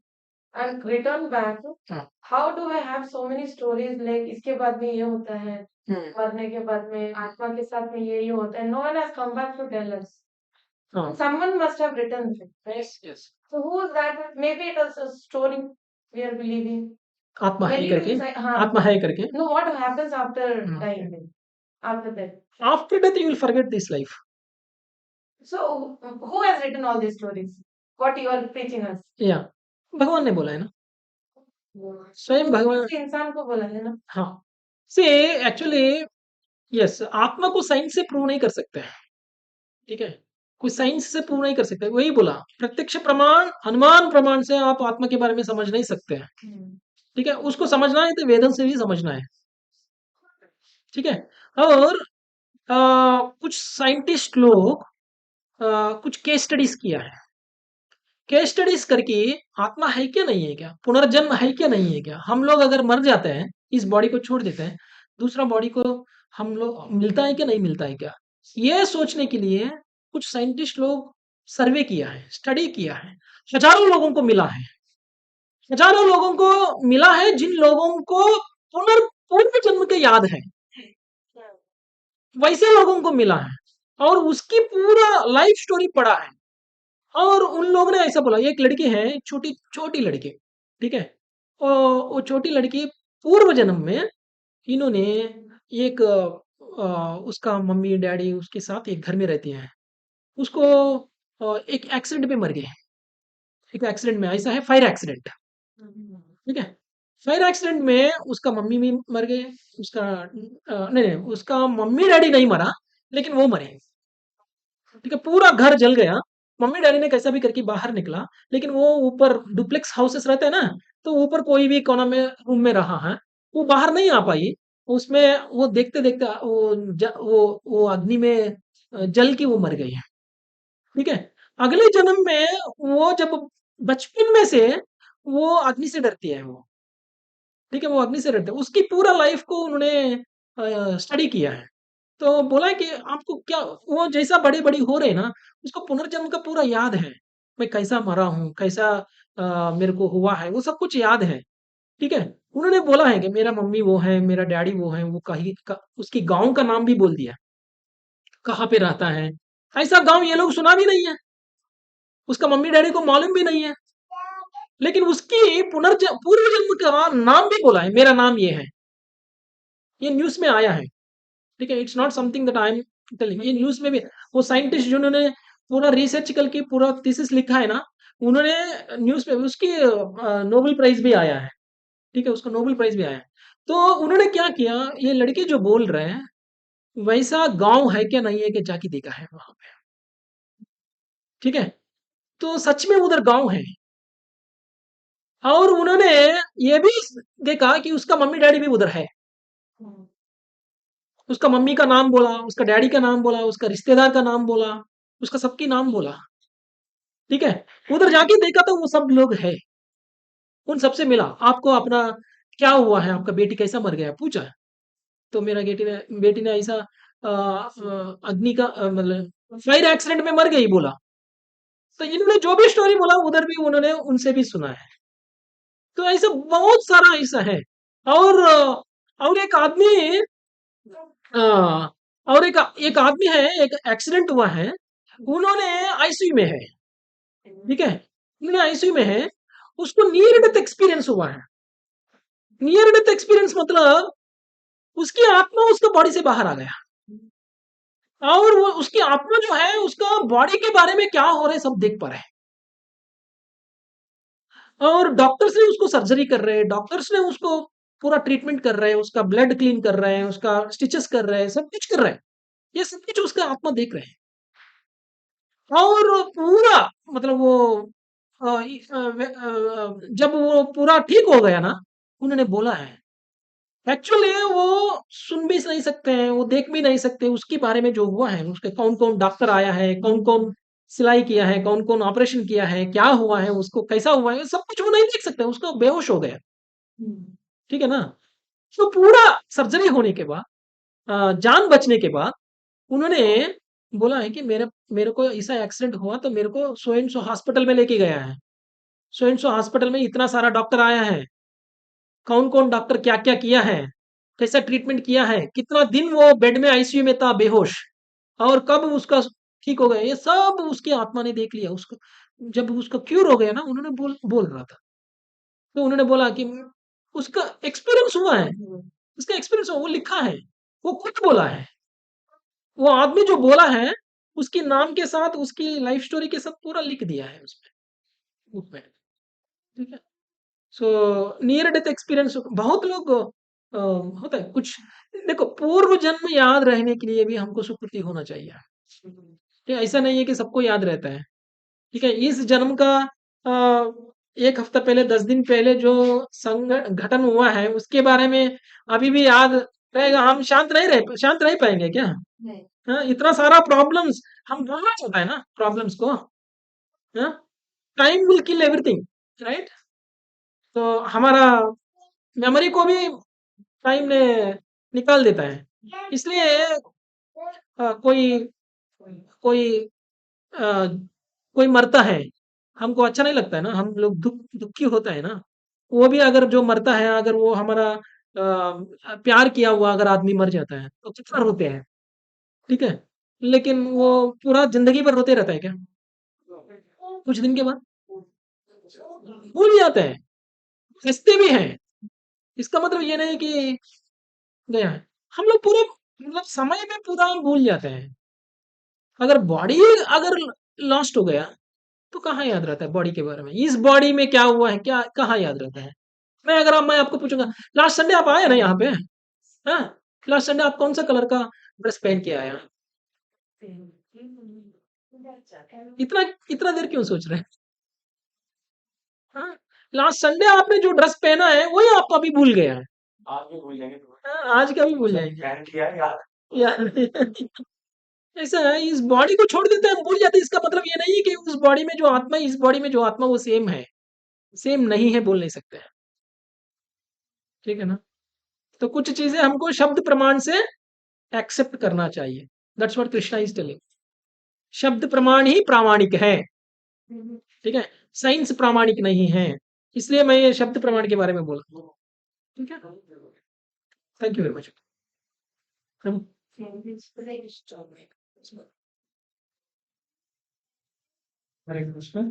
and returned back, हाँ, how do I have so many stories like इसके बाद में ये होता है, मरने के बाद में आत्मा के साथ में ये होता है. No one has come back to tell us. हाँ, Someone must have written it, right? yes, yes. So who is that? Maybe it was a story we are believing. आत्मा है Very करके, inside. हाँ. आत्मा है करके. No, what happens after हाँ. dying? Then? After that. After death, you will forget this life. So who has written all these stories? What you are preaching us? या भगवान ने बोला है ना, स्वयं तो भगवान. किसी इंसान को बोला है ना. हाँ, से एक्चुअली यस, आत्मा को साइंस से प्रूव नहीं कर सकते हैं, ठीक है? कोई साइंस से प्रूव नहीं कर सकते, वही बोला, प्रत्यक्ष प्रमाण, अनुमान प्रमाण से आप आत्मा के बारे में समझ नहीं सकते हैं, ठीक है? उसको समझना है तो वेदों से भी समझना है, ठीक है? और कुछ साइंटिस्ट लोग कुछ केस स्टडीज किया है, केस स्टडीज करके आत्मा है क्या नहीं है क्या, पुनर्जन्म है क्या नहीं है क्या, हम लोग अगर मर जाते हैं, इस बॉडी को छोड़ देते हैं, दूसरा बॉडी को हम लोग मिलता है क्या नहीं मिलता है क्या, ये सोचने के लिए कुछ साइंटिस्ट लोग सर्वे किया है, स्टडी किया है, हजारों लोगों को मिला है, हजारों लोगों को मिला है, जिन लोगों को पूर्व जन्म के याद है, वैसे लोगों को मिला है, और उसकी पूरा लाइफ स्टोरी पढ़ा है, और उन लोगों ने ऐसा बोला, एक लड़की है, छोटी छोटी लड़की, ठीक है? वो छोटी लड़की पूर्व जन्म में इन्होंने एक उसका मम्मी डैडी उसके साथ एक घर में रहती हैं, उसको एक एक्सीडेंट में मर गए, एक एक्सीडेंट में, ऐसा है फायर एक्सीडेंट, ठीक है? फायर एक्सीडेंट में उसका मम्मी भी मर गए, उसका नहीं नहीं, उसका मम्मी डैडी नहीं मरा, लेकिन वो मरे, ठीक है? पूरा घर जल गया, मम्मी डैडी ने कैसा भी करके बाहर निकला, लेकिन वो ऊपर डुप्लेक्स हाउसेस रहते हैं ना, तो ऊपर कोई भी कोना में रूम में रहा है, वो बाहर नहीं आ पाई, उसमें वो देखते देखते वो अग्नि में जल के वो मर गई है, ठीक है? अगले जन्म में वो जब बचपन में से वो अग्नि से डरती है वो, ठीक है? वो अग्नि से डरती है, उसकी पूरा लाइफ को उन्होंने स्टडी किया है, तो बोला है कि आपको क्या, वो जैसा बड़े-बड़ी हो रहे हैं ना, उसको पुनर्जन्म का पूरा याद है। मैं कैसा मरा हूँ, कैसा मेरे को हुआ है, वो सब कुछ याद है, ठीक है? उन्होंने बोला है कि मेरा मम्मी वो है, मेरा डैडी वो है, वो कहीं का उसकी गाँव का नाम भी बोल दिया, कहाँ पे रहता है। ऐसा गाँव ये लोग सुना भी नहीं है, उसका मम्मी-डैडी को मालूम भी नहीं है, लेकिन उसकी पूर्व जन्म का नाम भी बोला है, मेरा नाम ये है। ये न्यूज़ में आया है। ठीक है, it's not something that I am telling, ये न्यूज़ में भी वो साइंटिस्ट जिन्होंने पूरा रिसर्च करके पूरा थीसिस लिखा है ना, उन्होंने न्यूज़ पे उसकी नोबेल प्राइज़ भी आया है, ठीक है? उसको नोबेल प्राइज़ भी आया है। तो उन्होंने क्या किया, ये लड़के जो बोल रहे हैं, वैसा गाँव है क्या नहीं है कि जाके देखा है वहाँ पे, ठीक है? तो सच में उधर गाँव है, और उन्होंने ये भी देखा कि उसका मम्मी-डैडी भी उधर है। उसका मम्मी का नाम बोला, उसका डैडी का नाम बोला, उसका रिश्तेदार का नाम बोला, उसका सबकी नाम बोला, ठीक है? उधर जाके देखा तो वो सब लोग है, उन सबसे मिला, आपको अपना क्या हुआ है, आपका बेटी कैसा मर गया पूछा, तो मेरा बेटी ने ऐसा अग्नि का मतलब फायर एक्सीडेंट में मर गई बोला, तो इन्होंने जो भी स्टोरी बोला उधर भी उन्होंने उनसे भी सुना है, तो ऐसा बहुत सारा ऐसा है, और और एक आदमी अ, और एक आदमी है, एक एक्सीडेंट हुआ है, उन्होंने आईसीयू में है, ठीक है? उन्होंने आईसीयू में है, उसको नियर डेथ एक्सपीरियंस हुआ है। नियर डेथ एक्सपीरियंस मतलब उसकी आत्मा उसका बॉडी से बाहर आ गया, और वो उसकी आत्मा जो है उसका बॉडी के बारे में क्या हो रहा है सब देख पा रहे हैं, और डॉक्टर्स ने उसको सर्जरी कर रहे हैं, डॉक्टर्स ने उसको पूरा ट्रीटमेंट कर रहे हैं, उसका ब्लड क्लीन कर रहे हैं, उसका स्टिचेस कर रहे हैं, सब कुछ कर रहे हैं, ये सब कुछ उसका आत्मा देख रहे हैं, और पूरा मतलब वो जब वो पूरा ठीक हो गया ना, उन्होंने बोला है, एक्चुअली वो सुन भी नहीं सकते हैं, वो देख भी नहीं सकते, उसके बारे में जो हुआ है, उसके कौन-कौन डॉक्टर आया है, कौन-कौन सिलाई किया है, कौन-कौन ऑपरेशन किया है, क्या हुआ है, उसको कैसा हुआ है, सब कुछ वो नहीं देख सकते, उसको बेहोश हो गया, ठीक है ना? तो पूरा सर्जरी होने के बाद जान बचने के बाद उन्होंने बोला है कि मेरे मेरे को ऐसा एक्सीडेंट हुआ तो मेरे को सो एंड सो हॉस्पिटल में लेके गया है। सो एंड सो हॉस्पिटल में इतना सारा डॉक्टर आया है। कौन-कौन डॉक्टर क्या-क्या किया है, कैसा ट्रीटमेंट किया है, कितना दिन वो बेड में आईसीयू में था बेहोश और कब उसका ठीक हो गया, ये सब उसकी आत्मा ने देख लिया। उसको जब उसका क्यूर हो गया ना, उन्होंने बोल बोल रहा था। तो उन्होंने बोला कि उसका एक्सपीरियंस हुआ है, उसका एक्सपीरियंस हुआ, वो लिखा है, वो खुद बोला है। वो आदमी जो बोला है, उसके नाम के साथ, उसकी लाइफ स्टोरी के साथ पूरा लिख दिया है उसमें, बुक में। ठीक है? सो नियर डेथ एक्सपीरियंस बहुत लोग होता है कुछ। देखो पूर्व जन्म याद रहने के लिए भी हमको सुकृति होना चाहिए। ठीक है, ऐसा नहीं है कि सबको याद रहता है। ठीक है, इस जन्म का अ, एक हफ्ता पहले 10 दिन पहले जो घटन हुआ है उसके बारे में अभी भी याद रहेगा, हम शांत रह पाएंगे क्या? हाँ, इतना सारा प्रॉब्लम्स, हम भूलना चाहता है ना प्रॉब्लम्स को। हाँ, time will kill everything, right? तो हमारा मेमोरी को भी टाइम ने निकाल देता है। इसलिए कोई कोई अ, कोई मरता है, हमको अच्छा नहीं लगता है ना, हम लोग दुखी होता है ना। वो भी अगर जो मरता है, अगर वो हमारा प्यार किया हुआ अगर आदमी मर जाता है तो कितना रोते हैं। ठीक है, लेकिन वो पूरा जिंदगी भर रोते रहता है क्या? कुछ दिन के बाद भूल जाते हैं, हंसते भी हैं। इसका मतलब ये नहीं कि गया है। हम लोग पूरे मतलब समय में पूरा भूल जाते हैं। अगर बॉडी अगर लॉस्ट हो गया तो कहाँ याद रहता है बॉडी के बारे में? इस बॉडी में क्या हुआ है, क्या कहाँ याद रहता है? मैं आपको पूछूंगा, लास्ट संडे आप आए ना यहाँ पे? हाँ, लास्ट संडे आप कौन सा कलर का ड्रेस पहन के आया? इतना इतना देर क्यों सोच रहे हैं? हाँ, लास्ट संडे आपने जो ड्रेस पहना है वही आप अभी भूल गया है। हाँ, आज का भी भूल जाएंगे यार। ऐसा है, इस बॉडी को छोड़ देते हैं, हम भूल जाते हैं। इसका मतलब ये नहीं है कि उस बॉडी में जो आत्मा है, इस बॉडी में जो आत्मा वो सेम है। सेम नहीं है बोल नहीं सकते हैं। ठीक है ना? तो कुछ चीजें हमको शब्द प्रमाण से एक्सेप्ट करना चाहिए। That's what Krishna is telling. शब्द प्रमाण ही प्रामाणिक है। ठीक है, साइंस प्रामाणिक नहीं है। इसलिए मैं ये शब्द प्रमाण के बारे में बोला। ठीक है, थैंक यू वेरी मच। हम हरे कृष्ण।